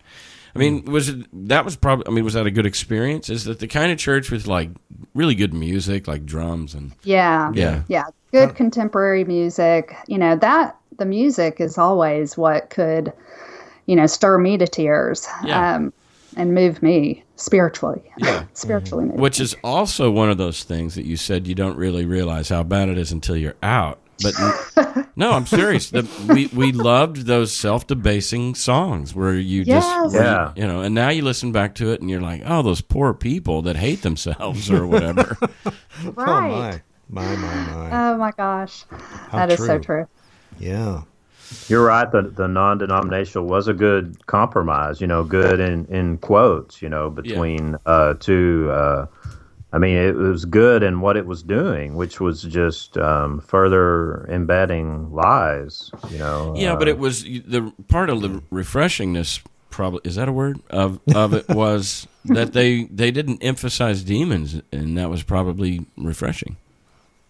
I mean, was that a good experience? Is that the kind of church with like really good music, like drums and good contemporary music? The music is always what could, stir me to tears. And move me spiritually. Yeah. Spiritually moved. Which is also one of those things that you said you don't really realize how bad it is until you're out. But no, I'm serious. We loved those self-debasing songs where you and now you listen back to it and you're like, oh, those poor people that hate themselves or whatever. Right. Oh, my. Oh, my gosh. That is so true. Yeah. You're right. The non-denominational was a good compromise, good in quotes, between two. It was good in what it was doing, which was just further embedding lies, Yeah, but it was the part of the refreshingness. Probably is that a word of it was that they didn't emphasize demons, and that was probably refreshing.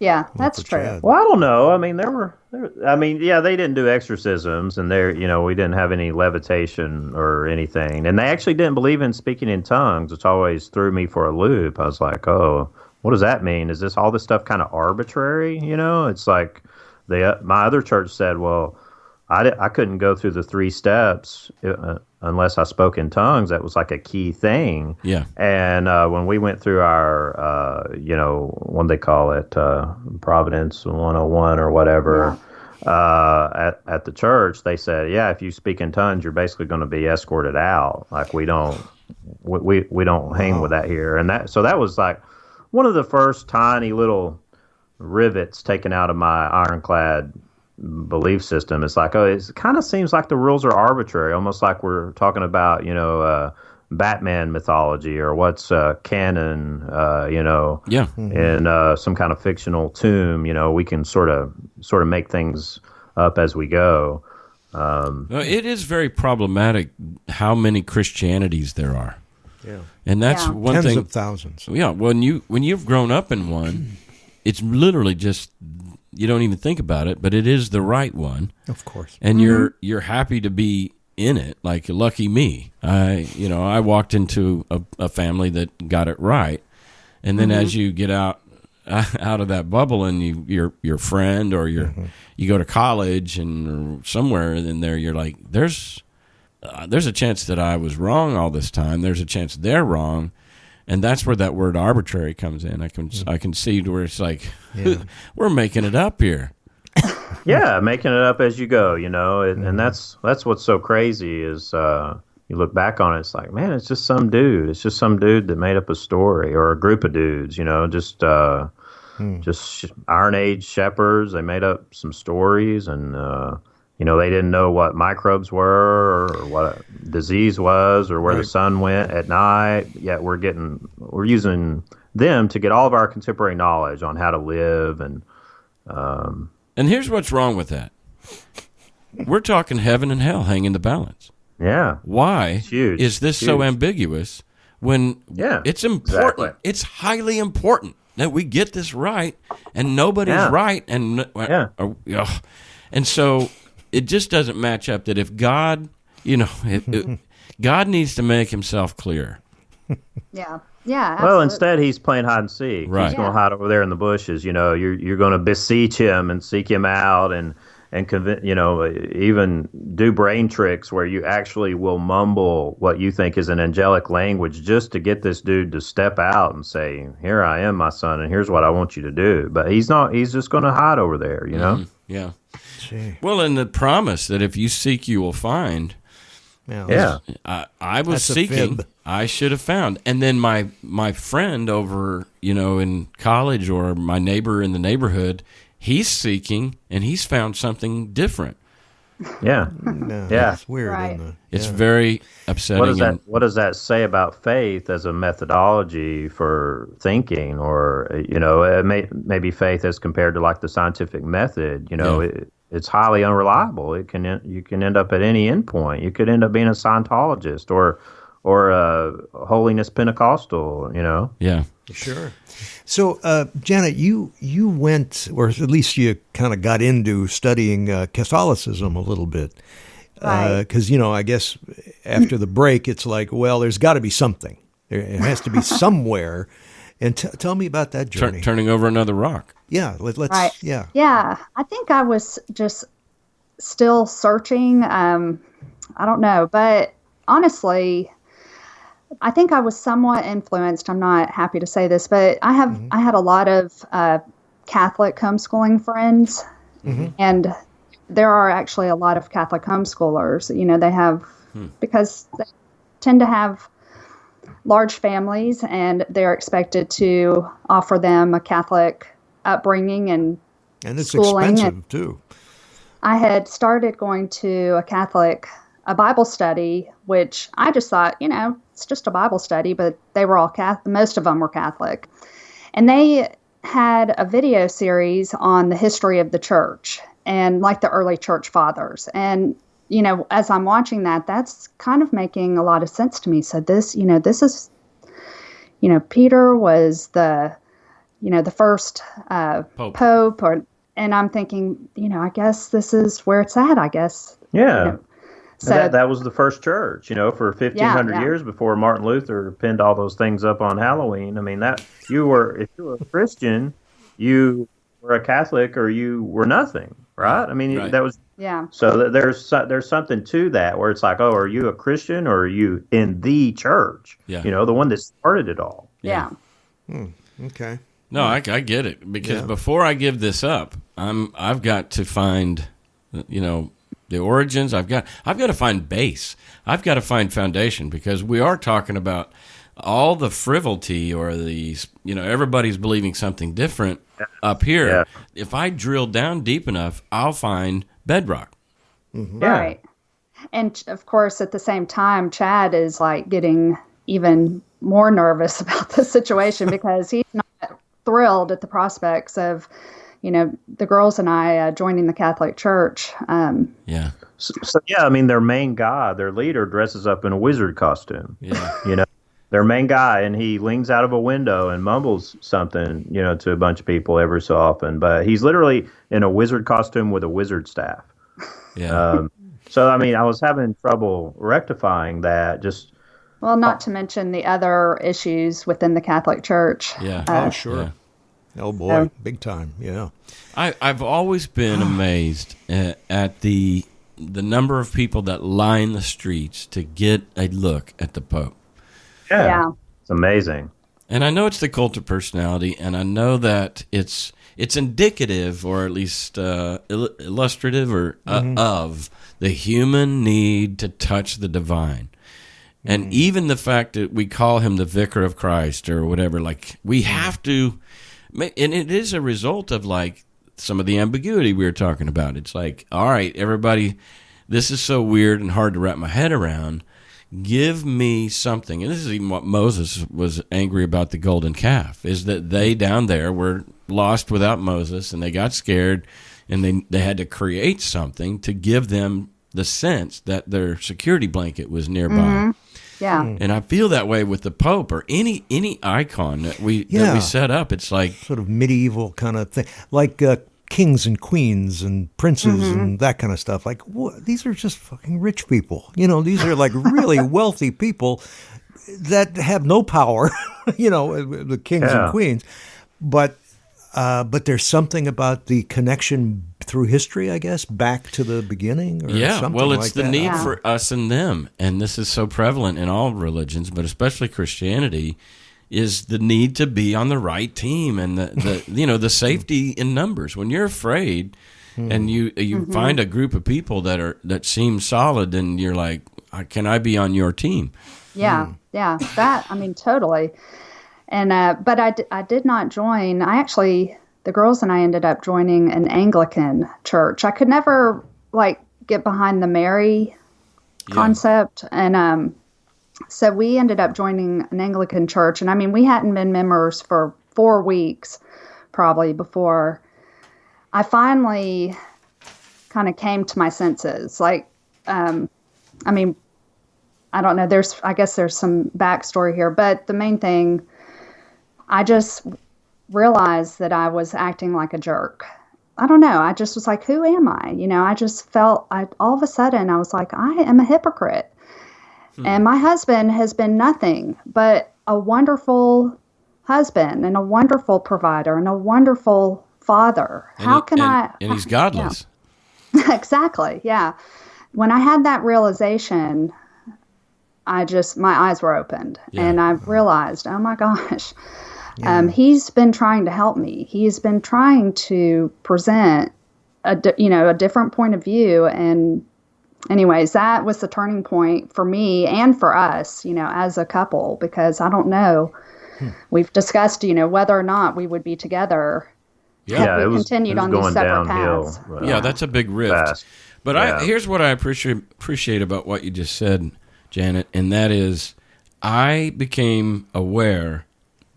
Yeah, that's true. Well, I don't know. They didn't do exorcisms, and we didn't have any levitation or anything. And they actually didn't believe in speaking in tongues, which always threw me for a loop. I was like, oh, what does that mean? Is all this stuff kind of arbitrary? It's like my other church said, well, I couldn't go through the 3 steps unless I spoke in tongues. That was like a key thing. Yeah. And when we went through our, what they call it, Providence 101 or whatever, at the church, they said, yeah, if you speak in tongues, you're basically going to be escorted out. Like we don't hang with that here. And that was like one of the first tiny little rivets taken out of my ironclad belief system. It's like, it kind of seems like the rules are arbitrary, almost like we're talking about, Batman mythology or what's canon, in some kind of fictional tomb. We can sort of make things up as we go. It is very problematic how many Christianities there are. Yeah, and that's one tens thing. Of thousands. Yeah, when you've grown up in one, it's literally just. You don't even think about it, but it is the right one. Of course. And you're happy to be in it, like lucky me. I walked into a family that got it right. And then as you get out of that bubble and your friend or you go to college and or somewhere in there, you're like, there's a chance that I was wrong all this time. There's a chance they're wrong. And that's where that word arbitrary comes in. I can see where it's like, we're making it up here. Yeah, making it up as you go, and that's what's so crazy is you look back on it, it's like, man, it's just some dude. It's just some dude that made up a story, or a group of dudes, just Iron Age shepherds. They made up some stories, and they didn't know what microbes were or what disease was or where the sun went at night. Yet we're using them to get all of our contemporary knowledge on how to live. And here's what's wrong with that. We're talking heaven and hell hang in the balance. Yeah. Why is this so ambiguous when it's important? Exactly. It's highly important that we get this right, and nobody's right. And and so it just doesn't match up that if God, God needs to make himself clear. Yeah. Yeah. Absolutely. Well, instead he's playing hide and seek. Right. He's going to hide over there in the bushes. You're going to beseech him and seek him out and convince, even do brain tricks where you actually will mumble what you think is an angelic language just to get this dude to step out and say, "Here I am, my son, and here's what I want you to do." But he's not. He's just going to hide over there. Yeah. Gee. Well, and the promise that if you seek, you will find. I was seeking. I should have found. And then my friend over, in college, or my neighbor in the neighborhood, he's seeking and he's found something different. Yeah. No, Yeah. It's weird, Right. isn't it? It's Yeah. very upsetting. What does that say about faith as a methodology for thinking, or maybe faith as compared to like the scientific method? It's highly unreliable. You can end up at any endpoint. You could end up being a Scientologist or a holiness Pentecostal. Yeah. Sure. So, Janet, you went, or at least you kind of got into studying Catholicism a little bit. Right. Because, I guess after the break, it's like, well, there's got to be something. It has to be somewhere. And tell me about that journey. Turning over another rock. Yeah, let's. Right. Yeah. Yeah. I think I was just still searching. I don't know. But honestly, I think I was somewhat influenced. I'm not happy to say this, but I had a lot of Catholic homeschooling friends, and there are actually a lot of Catholic homeschoolers. They have because they tend to have large families, and they're expected to offer them a Catholic upbringing and it's schooling. expensive too. I had started going to a Bible study, which I just thought, it's just a Bible study, but they were all Catholic. Most of them were Catholic. And they had a video series on the history of the church and like the early church fathers. And, as I'm watching that, that's kind of making a lot of sense to me. So this is, Peter was the first Pope, and I'm thinking, I guess this is where it's at, I guess. Yeah. So that was the first church, for 1,500 years before Martin Luther pinned all those things up on Halloween. I mean, if you were a Christian, you were a Catholic or you were nothing, right? I mean, Right. that was. Yeah. So there's something to that where it's like, oh, are you a Christian or are you in the church? Yeah. The one that started it all. Yeah. Okay. No, I get it, because before I give this up, I've got to find, the origins. I've got to find base. I've got to find foundation, because we are talking about all the frivolity or the, everybody's believing something different up here. Yeah. If I drill down deep enough, I'll find bedrock. Yeah. Right. And of course, at the same time, Chad is like getting even more nervous about the situation because he's not thrilled at the prospects of, the girls and I joining the Catholic Church. Yeah. So yeah, I mean, their main guy, their leader, dresses up in a wizard costume. Yeah. Their main guy, and he leans out of a window and mumbles something, to a bunch of people every so often. But he's literally in a wizard costume with a wizard staff. Yeah. So I mean, I was having trouble rectifying that. Well, not to mention the other issues within the Catholic Church. Yeah. Sure. Yeah. Oh boy, big time. Yeah. I've always been amazed at the number of people that line the streets to get a look at the Pope. Yeah. It's amazing. And I know it's the cult of personality, and I know that it's indicative, or at least illustrative, or of the human need to touch the divine. And even the fact that we call him the vicar of Christ or whatever, like we have to, and it is a result of like some of the ambiguity we were talking about. It's like, all right, everybody, this is so weird and hard to wrap my head around. Give me something. And this is even what Moses was angry about the golden calf, is that they down there were lost without Moses, and they got scared, and they had to create something to give them the sense that their security blanket was nearby. Mm-hmm. Yeah. And I feel that way with the Pope or any icon that we set up. It's like sort of medieval kind of thing, like kings and queens and princes and that kind of stuff. Like, these are just fucking rich people. These are like really wealthy people that have no power. The kings and queens, but there's something about the connection through history, I guess, back to the beginning. Or something well, it's like the that. need for us and them, and this is so prevalent in all religions, but especially Christianity, is the need to be on the right team, and the safety in numbers. When you're afraid, and you find a group of people that seem solid, and you're like, can I be on your team? Yeah, that, I mean, totally. And but I did not join. The girls and I ended up joining an Anglican church. I could never get behind the Mary concept. And so we ended up joining an Anglican church. And I mean, we hadn't been members for 4 weeks probably before I finally kind of came to my senses. Like, I mean, I don't know, I guess there's some backstory here, but the main thing, I just realized that I was acting like a jerk. I don't know. I just was like, who am I? You know, I just felt, all of a sudden I was like, I am a hypocrite. And my husband has been nothing but a wonderful husband and a wonderful provider and a wonderful father. And he's godless. Yeah. Exactly. Yeah. When I had that realization, my eyes were opened and I realized, oh my gosh, he's been trying to help me. He's been trying to present a different point of view. And anyways, that was the turning point for me and for us, as a couple, because I don't know, we've discussed, whether or not we would be together. Yeah, we continued on these separate paths. That's a big rift. Fast. But here's what I appreciate about what you just said, Janet, and that is I became aware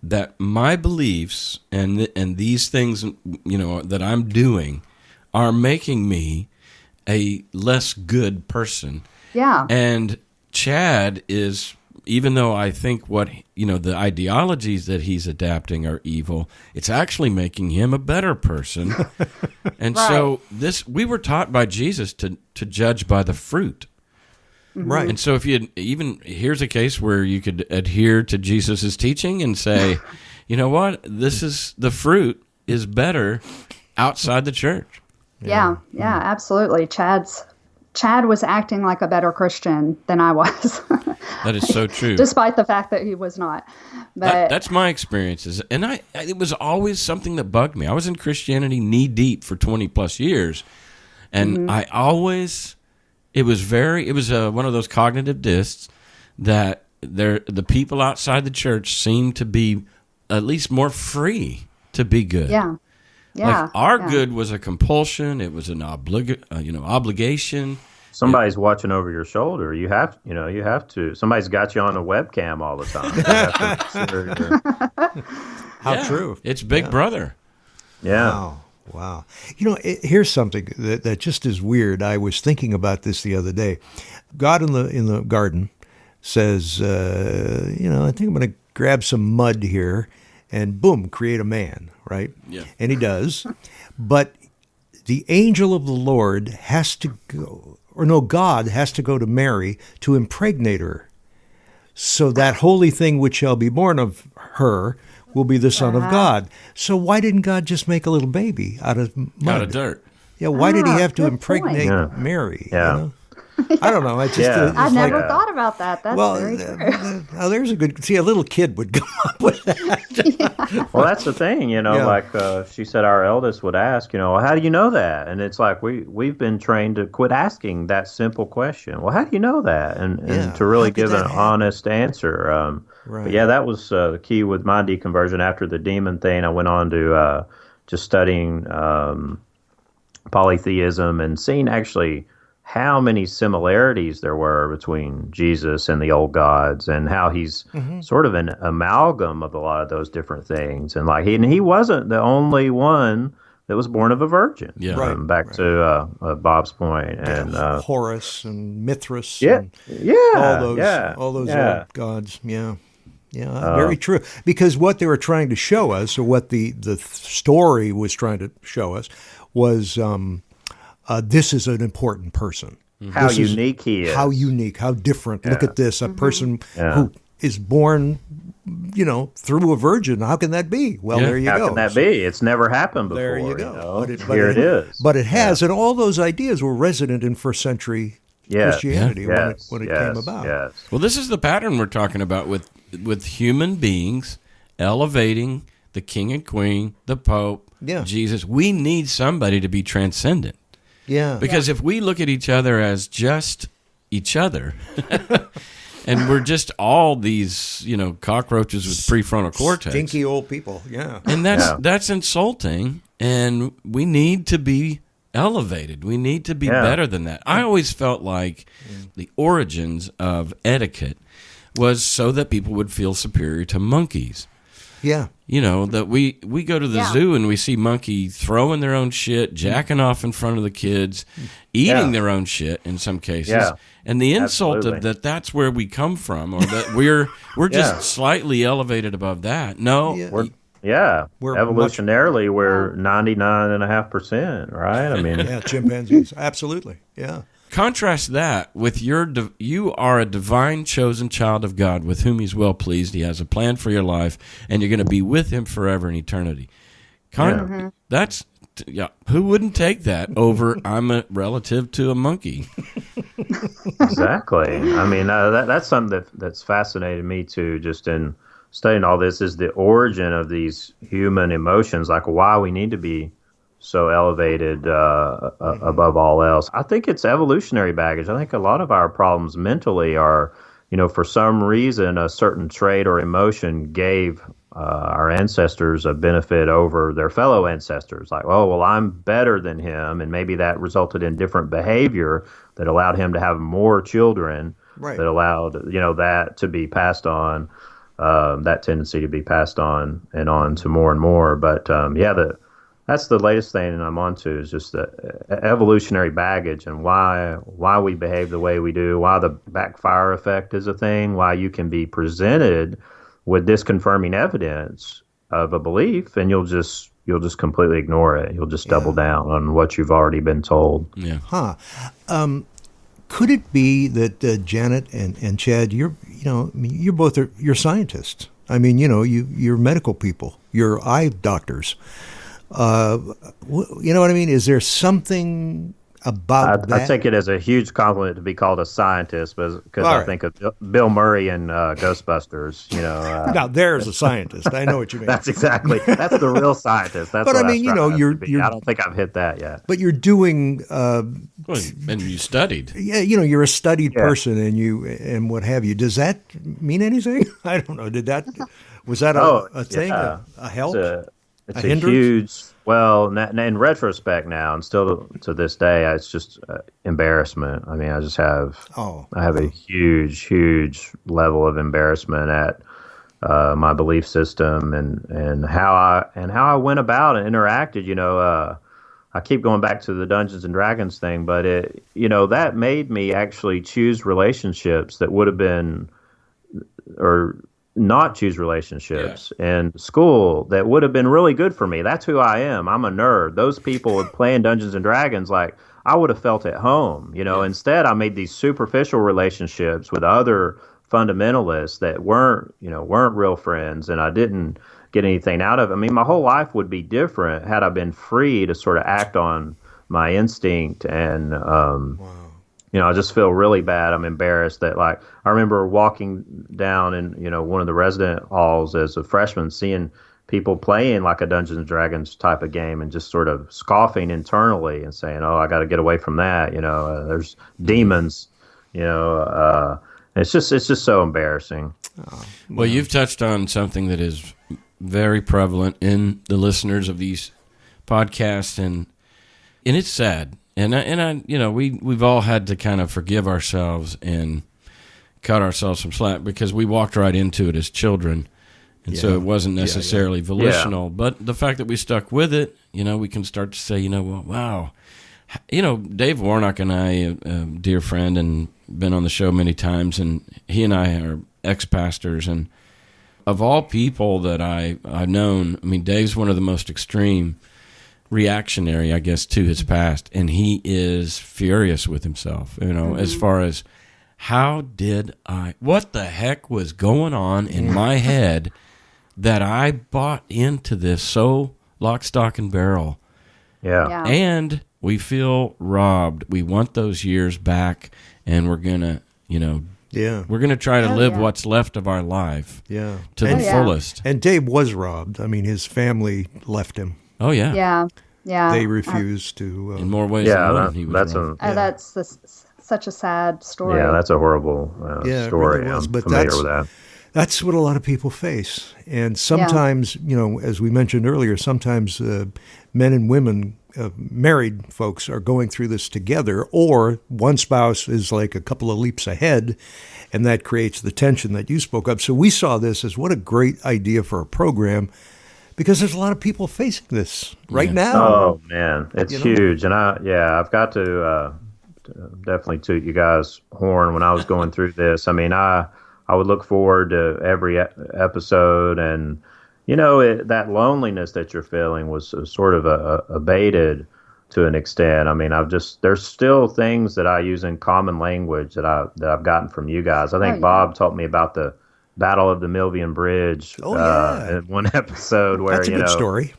that my beliefs and these things, that I'm doing are making me a less good person. Yeah. And Chad is, even though I think the ideologies that he's adapting are evil, it's actually making him a better person. And so we were taught by Jesus to judge by the fruit. Right. And so here's a case where you could adhere to Jesus's teaching and say, you know what, the fruit is better outside the church. Yeah, absolutely. Chad was acting like a better Christian than I was. That is so true. Despite the fact that he was not. But that's my experiences. And it was always something that bugged me. I was in Christianity knee deep for 20 plus years. And it was one of those cognitive discs that the people outside the church seemed to be at least more free to be good. Yeah. Yeah. Like our good was a compulsion. It was an obligation. Somebody's watching over your shoulder. You have to. Somebody's got you on a webcam all the time. How true. It's Big Brother. Yeah. Wow. Here's something that just is weird. I was thinking about this the other day. God in the garden says, I think I'm going to grab some mud here and boom, create a man, right? Yeah. And he does. But the angel of the Lord has to go, God has to go to Mary to impregnate her. So that holy thing which shall be born of her will be the Son of God. So why didn't God just make a little baby out of mud? Out of dirt. Yeah, why did he have to impregnate Mary? Yeah. I don't know. I never thought about that. That's very true. There's a little kid would come up with that. Well, that's the thing, like she said, our eldest would ask, how do you know that? And it's like we've been trained to quit asking that simple question. Well, how do you know that? And to really give an honest answer. Right. But that was the key with my deconversion. After the demon thing, I went on to just studying polytheism and seeing actually how many similarities there were between Jesus and the old gods, and how he's sort of an amalgam of a lot of those different things. And he wasn't the only one that was born of a virgin. Yeah. Back to Bob's point. And Horus and Mithras. Yeah. And all those old gods. Yeah. Yeah, very true. Because what they were trying to show us, or what the story was trying to show us, was this is an important person. How unique he is. How unique, how different. Look at this, a person who is born, through a virgin. How can that be? Well, there you go. How can that be? It's never happened before. There you go. Here it is. But it has, and all those ideas were resident in first century Christianity when it came about. Yes. Well, this is the pattern we're talking about with human beings elevating the king and queen, the Pope, Jesus. We need somebody to be transcendent. Yeah. Because if we look at each other as just each other, and we're just all these, cockroaches with prefrontal cortex. Stinky old people, yeah. And that's insulting, and we need to be elevated. We need to be better than that. I always felt like the origins of etiquette was so that people would feel superior to monkeys. Yeah. That we go to the zoo and we see monkeys throwing their own shit, jacking off in front of the kids, eating their own shit in some cases. Yeah. And the insult of that's where we come from, or that we're just slightly elevated above that. No. We're evolutionarily we're 99.5%, right? I mean, chimpanzees. Absolutely. Yeah. Contrast that with you are a divine chosen child of God with whom he's well pleased. He has a plan for your life, and you're going to be with him forever in eternity. That's who wouldn't take that over I'm a relative to a monkey? Exactly. I mean, that's something that's fascinated me too, just in studying all this, is the origin of these human emotions, like why we need to be so elevated above all else. I think it's evolutionary baggage. I think a lot of our problems mentally are, for some reason, a certain trait or emotion gave our ancestors a benefit over their fellow ancestors. Like, oh, well, I'm better than him. And maybe that resulted in different behavior that allowed him to have more children, that allowed, that to be passed on, that tendency to be passed on and on to more and more. But that's the latest thing I'm onto, is just the evolutionary baggage and why we behave the way we do, why the backfire effect is a thing, why you can be presented with disconfirming evidence of a belief and you'll just completely ignore it. You'll just double down on what you've already been told. Yeah. Could it be that Janet and Chad, you're both you're scientists. I mean, you're medical people. You're eye doctors. You know what I mean? Is there something about that? I take it as a huge compliment to be called a scientist, because I think of Bill Murray and Ghostbusters. Now there's a scientist. I know what you mean. That's the real scientist. That's but what I mean, you're. I don't think I've hit that yet. But you're doing. And you studied. Yeah, you're a studied person, and what have you. Does that mean anything? I don't know. Was that a thing? A help? It's a huge, in retrospect now, and still to this day, it's just embarrassment. I mean, I just have, I have a huge level of embarrassment at my belief system and how I went about and interacted. I keep going back to the Dungeons and Dragons thing, but that made me actually choose relationships that would have been, or not choose relationships in school that would have been really good for me. That's who I am. I'm a nerd. Those people playing Dungeons and Dragons, like, I would have felt at home. Instead I made these superficial relationships with other fundamentalists that weren't real friends, and I didn't get anything out of it. I mean, my whole life would be different had I been free to sort of act on my instinct and I just feel really bad. I'm embarrassed that, like, I remember walking down in, one of the resident halls as a freshman, seeing people playing like a Dungeons and Dragons type of game and just sort of scoffing internally and saying, oh, I got to get away from that. There's demons, it's just so embarrassing. Well, you've touched on something that is very prevalent in the listeners of these podcasts, and it's sad. And we've all had to kind of forgive ourselves and cut ourselves some slack because we walked right into it as children, and so it wasn't necessarily volitional. But the fact that we stuck with it, we can start to say, wow. Dave Warnock and I, a dear friend, and been on the show many times, and he and I are ex-pastors, and of all people that I've known, I mean, Dave's one of the most extreme reactionary, I guess, to his past, and he is furious with himself, as far as what the heck was going on in my head that I bought into this so lock, stock, and barrel. Yeah. And we feel robbed. We want those years back, and we're going to, we're going to try to live what's left of our life to the fullest. And Dave was robbed. I mean, his family left him. Oh, yeah. Yeah. Yeah. They refused to. In more ways than one, he was wrong. That's such a sad story. Yeah, that's a horrible story. It really was. I'm familiar with that. That's what a lot of people face. And sometimes, as we mentioned earlier, sometimes men and women, married folks, are going through this together, or one spouse is like a couple of leaps ahead, and that creates the tension that you spoke of. So we saw this as what a great idea for a program, because there's a lot of people facing this right now. Oh, man, it's huge. And I've got to definitely toot you guys' horn when I was going through this. I mean, I would look forward to every episode, and that loneliness that you're feeling was sort of abated to an extent. I mean, there's still things that I use in common language that I've gotten from you guys. I think Bob taught me about the Battle of the Milvian Bridge in one episode where that's a good story.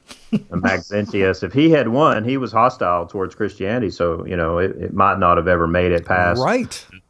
Maxentius, if he had won, he was hostile towards Christianity, so it might not have ever made it past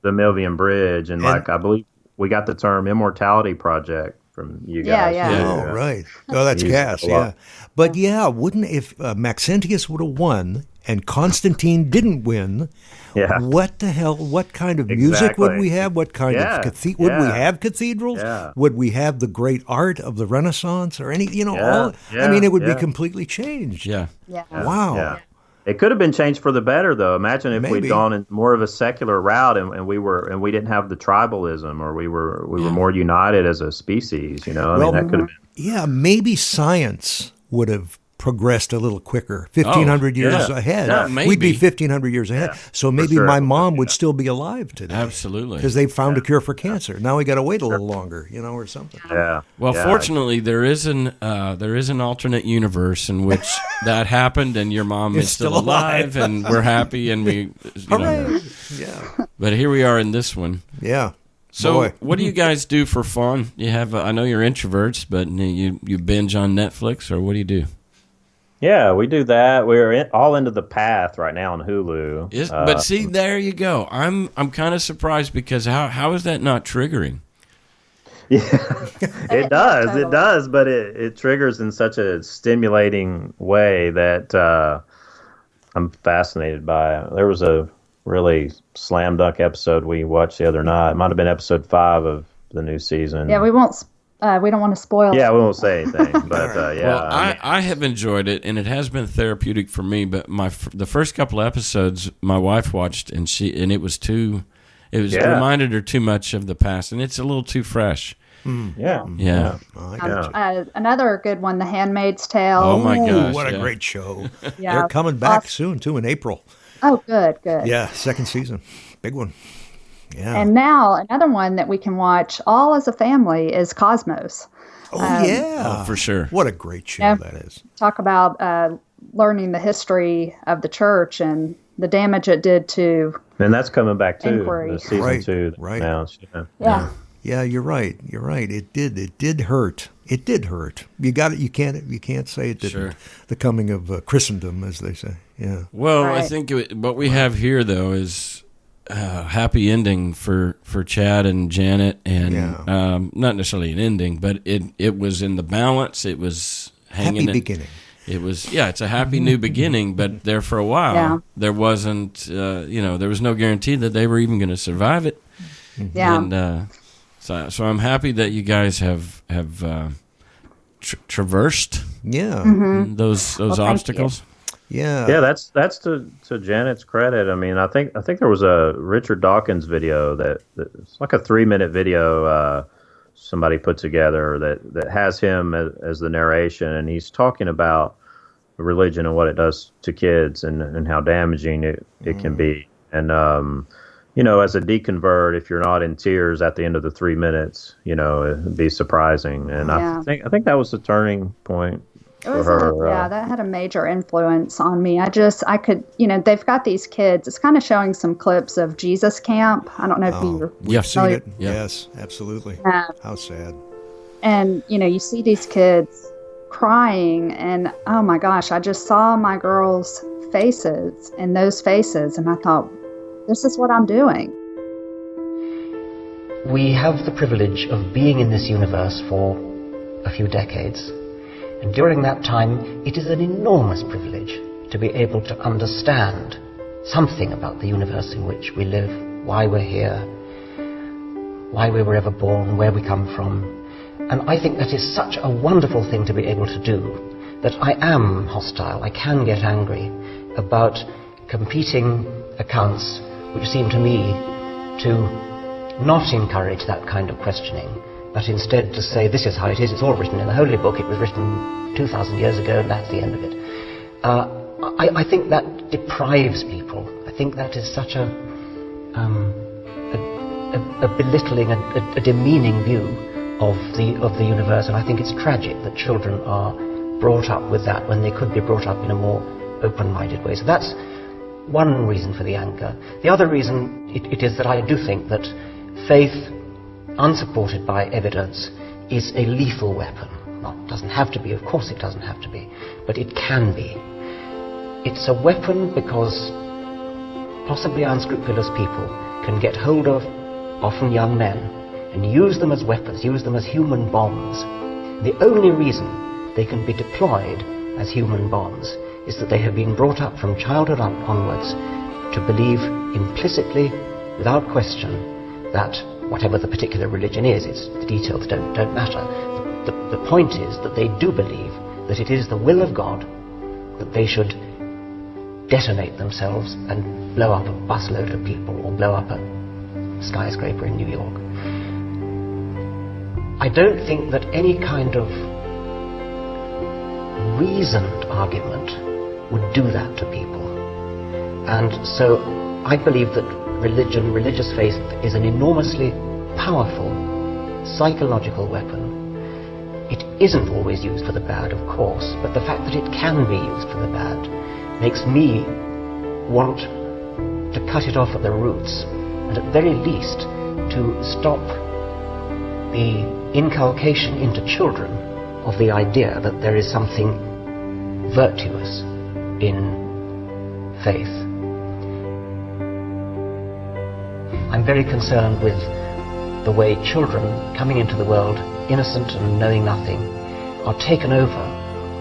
the Milvian Bridge, and I believe we got the term immortality project from you guys. Yeah. Oh, right. Oh, that's Cass. Yeah, but wouldn't if Maxentius would have won and Constantine didn't win? Yeah. What the hell? What kind of music would we have? What kind of would we have cathedrals? Yeah. Would we have the great art of the Renaissance or any? I mean, it would be completely changed. Yeah. Wow. Yeah. It could have been changed for the better, though. Imagine if we'd gone in more of a secular route, and we didn't have the tribalism, or we were more united as a species. I mean, that could have been. Yeah, maybe science would have progressed a little quicker, 1,500 years ahead. Yeah, maybe. We'd be 1,500 years ahead. So maybe my mom would still be alive today. Absolutely. Because they found a cure for cancer. Now we got to wait a little longer, or something. Yeah. Well, fortunately, there is an alternate universe in which that happened, and your mom is still alive, and we're happy, and we. Hooray! Yeah. But here we are in this one. Yeah. So, what do you guys do for fun? You have, I know you're introverts, but you binge on Netflix, or what do you do? Yeah, we do that. We're all into The Path right now on Hulu. But see, there you go. I'm kind of surprised because how is that not triggering? Yeah, it does. It does, but it triggers in such a stimulating way that I'm fascinated by. There was a really slam dunk episode we watched the other night. It might have been episode 5 of the new season. Yeah, we won't. We don't want to spoil. Yeah, we won't say anything. But Well, I have enjoyed it, and it has been therapeutic for me. But the first couple of episodes, my wife watched, and it was it reminded her too much of the past, and it's a little too fresh. Yeah. Another good one, The Handmaid's Tale. Oh my gosh! What a great show! Yeah. They're coming back soon too in April. Oh, good. Yeah, second season, big one. Yeah. And now another one that we can watch all as a family is Cosmos. Oh, for sure. What a great show that is. Talk about learning the history of the church and the damage it did to. And that's coming back too. Inquiry. The season 2 announced. Yeah, you're right. It did hurt. It did hurt. You can't say it didn't. Sure. The coming of Christendom, as they say. Yeah. Well, I think what we have here though is happy ending for Chad and Janet, and not necessarily an ending, but it was in the balance. It was hanging. Happy beginning. It was it's a happy new beginning, but there for a while there wasn't there was no guarantee that they were even going to survive it. Yeah. And so I'm happy that you guys have traversed those obstacles. Yeah, that's to Janet's credit. I mean, I think there was a Richard Dawkins video that it's like a 3-minute video somebody put together that has him as the narration, and he's talking about religion and what it does to kids and how damaging it can be. And as a deconvert, if you're not in tears at the end of the 3 minutes, it'd be surprising. And I think that was the turning point. That had a major influence on me. I could, they've got these kids. It's kind of showing some clips of Jesus Camp. I don't know if you've seen it. Yeah. Yes, absolutely. How sad. And, you see these kids crying, and oh my gosh, I just saw my girls' faces in those faces, and I thought, this is what I'm doing. We have the privilege of being in this universe for a few decades. And during that time, it is an enormous privilege to be able to understand something about the universe in which we live, why we're here, why we were ever born, where we come from. And I think that is such a wonderful thing to be able to do, that I am hostile, I can get angry about competing accounts which seem to me to not encourage that kind of questioning, but instead to say, this is how it is, it's all written in the Holy Book, it was written 2,000 years ago, and that's the end of it. I think that deprives people. I think that is such a belittling, a demeaning view of the universe, and I think it's tragic that children are brought up with that when they could be brought up in a more open-minded way. So that's one reason for the anger. The other reason it is that I do think that faith, unsupported by evidence, is a lethal weapon. Well, it doesn't have to be, of course it doesn't have to be, but it can be. It's a weapon because possibly unscrupulous people can get hold of often young men and use them as weapons, use them as human bombs. The only reason they can be deployed as human bombs is that they have been brought up from childhood onwards to believe implicitly, without question, that whatever the particular religion is, the details don't matter. The point is that they do believe that it is the will of God that they should detonate themselves and blow up a busload of people or blow up a skyscraper in New York. I don't think that any kind of reasoned argument would do that to people. And so I believe that religious faith is an enormously powerful psychological weapon. It isn't always used for the bad, of course, but the fact that it can be used for the bad makes me want to cut it off at the roots, and at very least to stop the inculcation into children of the idea that there is something virtuous in faith. I'm very concerned with the way children coming into the world innocent and knowing nothing are taken over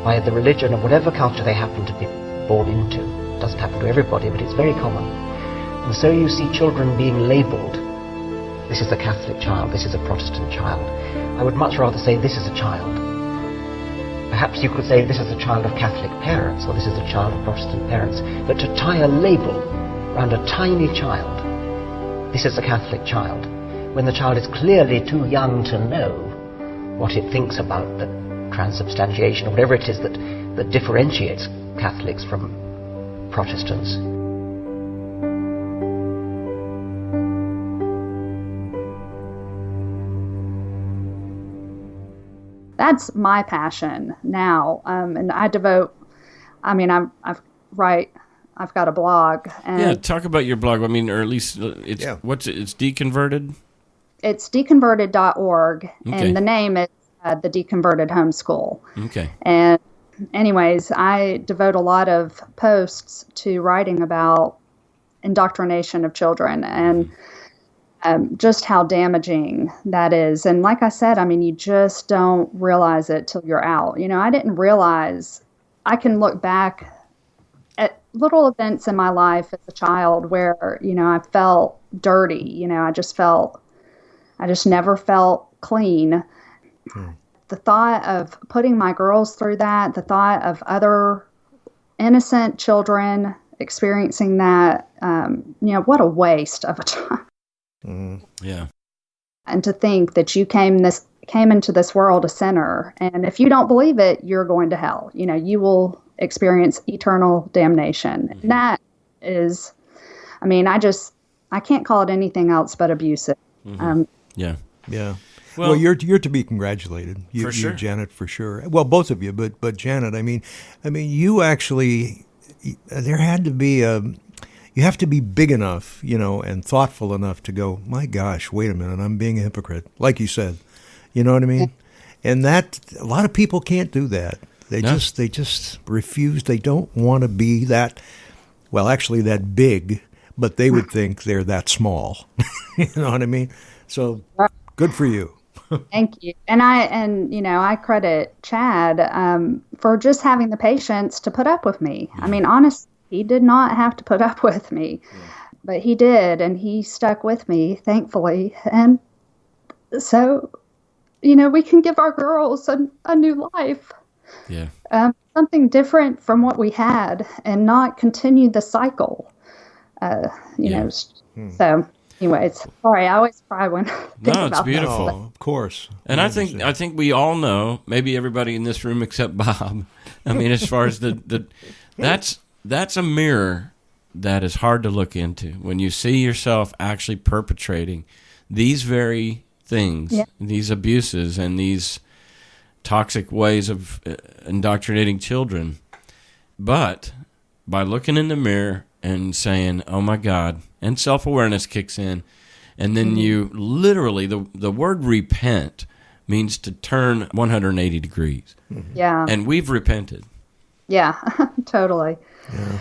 by the religion of whatever culture they happen to be born into. It doesn't happen to everybody, but it's very common. And so you see children being labelled. This is a Catholic child, this is a Protestant child. I would much rather say this is a child. Perhaps you could say this is a child of Catholic parents, or this is a child of Protestant parents. But to tie a label around a tiny child, this is a Catholic child, when the child is clearly too young to know what it thinks about the transubstantiation, or whatever it is that differentiates Catholics from Protestants. That's my passion now, and I devote. I mean, I've got a blog. And yeah, talk about your blog. I mean, or at least it's It's deconverted. It's deconverted.org, okay. And the name is the Deconverted Homeschool. Okay. And anyways, I devote a lot of posts to writing about indoctrination of children and just how damaging that is. And like I said, I mean, you just don't realize it till you're out. You know, I didn't realize. I can look back at little events in my life as a child where, you know, I felt dirty. You know, I just never felt clean. The thought of putting my girls through that, the thought of other innocent children experiencing that, you know, what a waste of a child. Yeah. And to think that you came into this world a sinner, and if you don't believe it, you're going to hell. You know, you will experience eternal damnation. And that is, I mean, I can't call it anything else but abusive. Yeah. Well, you're to be congratulated. You, for sure. You, Janet, for sure. Well, both of you, but Janet, I mean, you actually, there had to be you have to be big enough, you know, and thoughtful enough to go, my gosh, wait a minute, I'm being a hypocrite, like you said. You know what I mean? And that a lot of people can't do that. They just refuse. They don't want to be that. Well, actually, that big, but they would think they're that small. You know what I mean? So good for you. Thank you. And you know, I credit Chad for just having the patience to put up with me. I mean, honestly, he did not have to put up with me, but he did, and he stuck with me, thankfully. And so, we can give our girls a new life. Yeah. Something different from what we had and not continue the cycle. So anyways, sorry, I always cry when I think No, it's about beautiful. that. Oh, of course. And I think we all know, maybe everybody in this room except Bob. I mean, as far as that's a mirror that is hard to look into when you see yourself actually perpetrating these very things, these abuses and these toxic ways of indoctrinating children. But by looking in the mirror and saying, oh my God, and self-awareness kicks in, and then you literally, the word repent means to turn 180 degrees. Yeah. And we've repented. Yeah, totally. Yeah.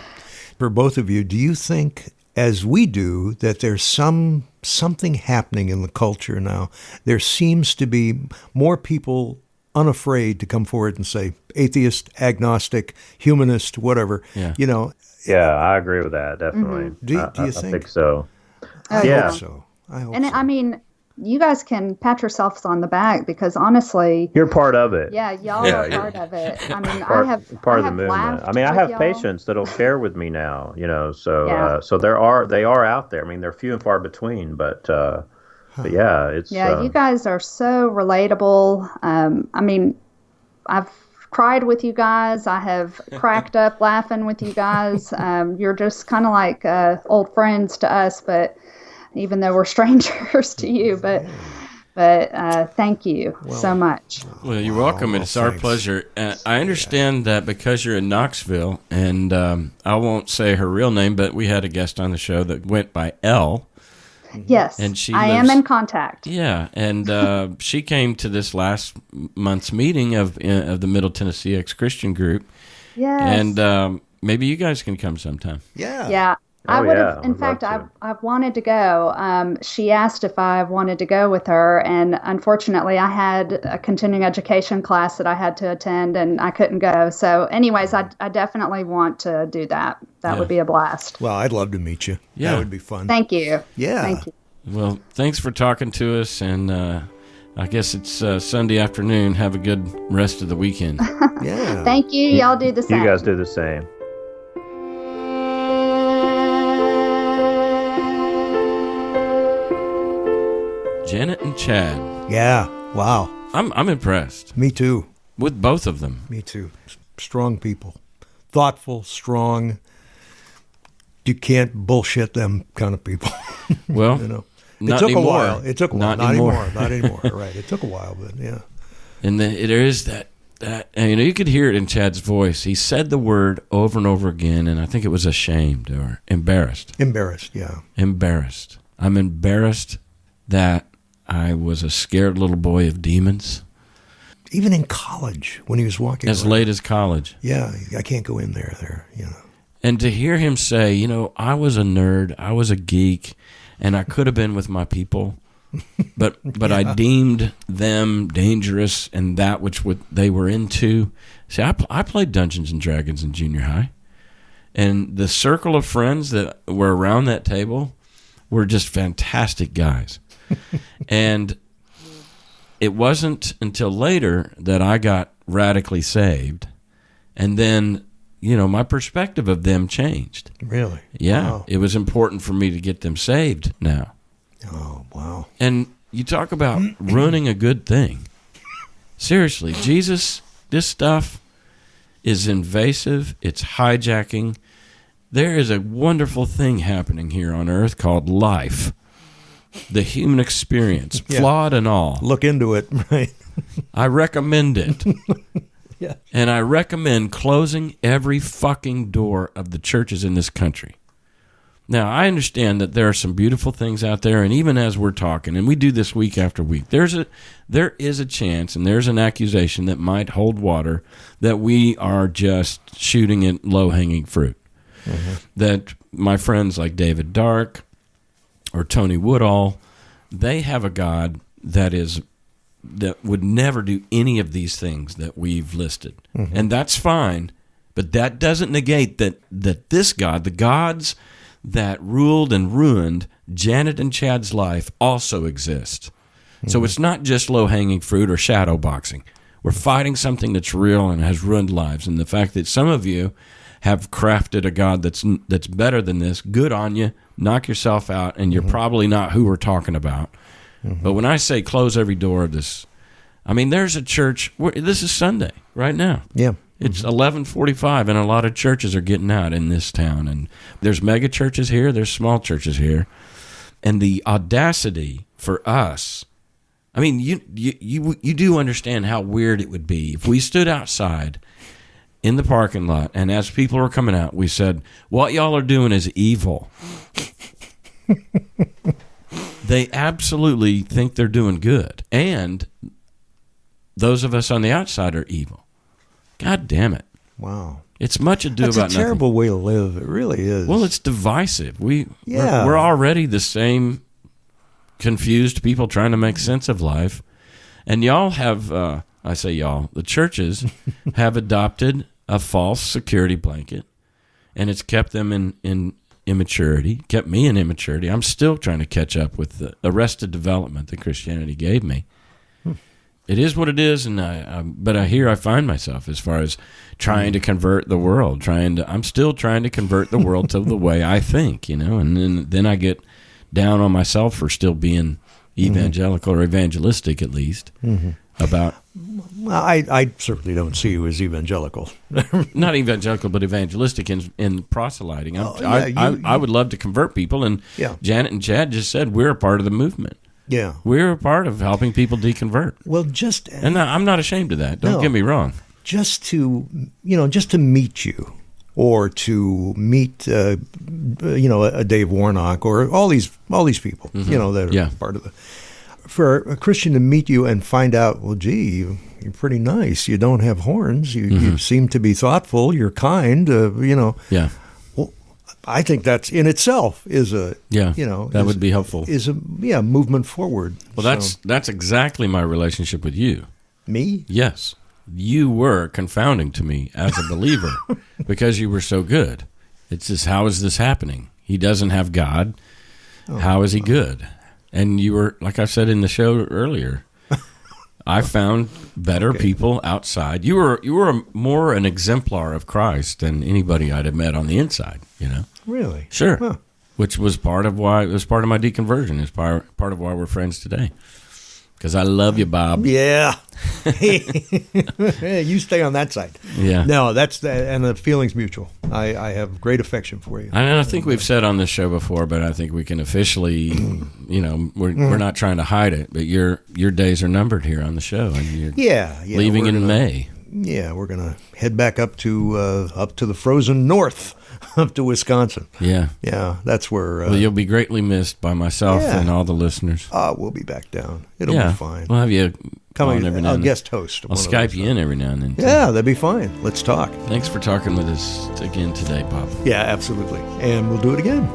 For both of you, do you think, as we do, that there's something happening in the culture now? There seems to be more people unafraid to come forward and say, atheist, agnostic, humanist, whatever. Yeah. Yeah, I agree with that, definitely. Mm-hmm. Do you I think? think so. I Yeah. hope so. I hope And so. I mean, you guys can pat yourselves on the back because honestly, You're part of it. yeah, y'all Yeah, are yeah. part of it. I mean, Part I of have the movement. laughed I mean, I with have y'all. patients that'll share with me now, so Yeah. so they are out there. I mean, they're few and far between, but yeah, it's Yeah, you guys are so relatable. I mean, I've cried with you guys. I have cracked up laughing with you guys. You're just kind of like old friends to us, but even though we're strangers to you, but thank you so much. Well, you're welcome. It's our pleasure. I understand that because you're in Knoxville, and I won't say her real name, but we had a guest on the show that went by Elle. Yes, And she I am in contact. Yeah, and she came to this last month's meeting of the Middle Tennessee Ex-Christian Group. Yes. And maybe you guys can come sometime. Yeah. Yeah. I Oh, would yeah, have, in I'd fact, love to. I've wanted to go. She asked if I wanted to go with her, and unfortunately, I had a continuing education class that I had to attend, and I couldn't go. So, anyways, I definitely want to do that. That would be a blast. Well, I'd love to meet you. Yeah. That would be fun. Thank you. Yeah. Thank you. Well, thanks for talking to us, and I guess it's Sunday afternoon. Have a good rest of the weekend. Yeah. Thank you. Y'all do the same. you guys do the same. Janet and Chad. Yeah. Wow. I'm impressed Me too. with both of them. Me too. Strong people. Thoughtful, strong. You can't bullshit them kind of people. Well, It not took anymore. a while. It took a while. Not anymore. Not anymore. Right. It took a while, but yeah. And there is that, and you could hear it in Chad's voice. He said the word over and over again, and I think it was ashamed or embarrassed. Embarrassed, yeah. Embarrassed. I'm embarrassed that I was a scared little boy of demons Even in college, when he was walking as around. late as college. Yeah, I can't go in there, And to hear him say, I was a nerd, I was a geek, and I could have been with my people, but I deemed them dangerous and that which they were into. See, I played Dungeons and Dragons in junior high, and the circle of friends that were around that table were just fantastic guys. And it wasn't until later that I got radically saved, and then my perspective of them changed. Really? Yeah, Wow. It was important for me to get them saved now. Oh, wow. And you talk about ruining a good thing. Seriously, Jesus, this stuff is invasive. It's hijacking. There is a wonderful thing happening here on earth called life. The human experience, Yeah. flawed and all. Look into it, right? I recommend it. Yeah. And I recommend closing every fucking door of the churches in this country. Now, I understand that there are some beautiful things out there, and even as we're talking, and we do this week after week, there is a chance, and there's an accusation that might hold water that we are just shooting at low-hanging fruit. Mm-hmm. That my friends like David Dark or Tony Woodall, they have a God that would never do any of these things that we've listed. Mm-hmm. And that's fine, but that doesn't negate that this God, the gods that ruled and ruined Janet and Chad's life, also exist. So it's not just low-hanging fruit or shadow boxing. We're fighting something that's real and has ruined lives. And the fact that some of you have crafted a God that's better than this, good on you. Knock yourself out, and you're probably not who we're talking about. But when I say close every door of this, I mean, there's a church, this is Sunday right now. Yeah. It's 11:45, and a lot of churches are getting out in this town. And there's mega churches here, there's small churches here. And the audacity for us, I mean, you do understand how weird it would be if we stood outside in the parking lot, and as people were coming out, we said, what y'all are doing is evil. They absolutely think they're doing good. And those of us on the outside are evil. God damn it. Wow. It's much ado That's about a terrible way to live. It really is. Well, it's divisive. We're already the same confused people trying to make sense of life. And y'all have, I say y'all, the churches have adopted a false security blanket, and it's kept them in immaturity, kept me in immaturity. I'm still trying to catch up with the arrested development that Christianity gave me. It is what it is, and but I find myself as far as trying to convert the world. I'm still trying to convert the world to the way I think, and then I get down on myself for still being evangelical or evangelistic, at least, about. Well, I certainly don't see you as evangelical. Not evangelical, but evangelistic in proselyting. I would love to convert people, and Janet and Chad just said we're a part of the movement. Yeah, we're a part of helping people deconvert. Well, and I'm not ashamed of that. Don't get me wrong. Just to meet you, or to meet a Dave Warnock, or all these people, that are part of the. For a Christian to meet you and find out, well, gee, you're pretty nice. You don't have horns. You seem to be thoughtful. You're kind. Yeah. Well, I think that's in itself is a that would be helpful. Is a movement forward. Well, that's exactly my relationship with you. Me? Yes, you were confounding to me as a believer because you were so good. It's just, how is this happening? He doesn't have God. How is he good? And you were, like I said in the show earlier, I found better people outside. You were more an exemplar of Christ than anybody I'd have met on the inside. Really? Sure. Huh. Which was part of my deconversion. It's part of why we're friends today. Because I love you, Bob. Yeah. You stay on that side. Yeah. No, and the feeling's mutual. I have great affection for you. And I think we've said on this show before, but I think we can officially, we're not trying to hide it, but your days are numbered here on the show, and you're leaving in May. Yeah, we're gonna head back up to the frozen north, up to Wisconsin. Yeah, that's where. Well, you'll be greatly missed by myself and all the listeners. We'll be back down. It'll be fine. We'll have you coming every now and then. I'll guest host. I'll Skype you in every now and then. Yeah, that'd be fine. Let's talk. Thanks for talking with us again today, Bob. Yeah, absolutely, and we'll do it again.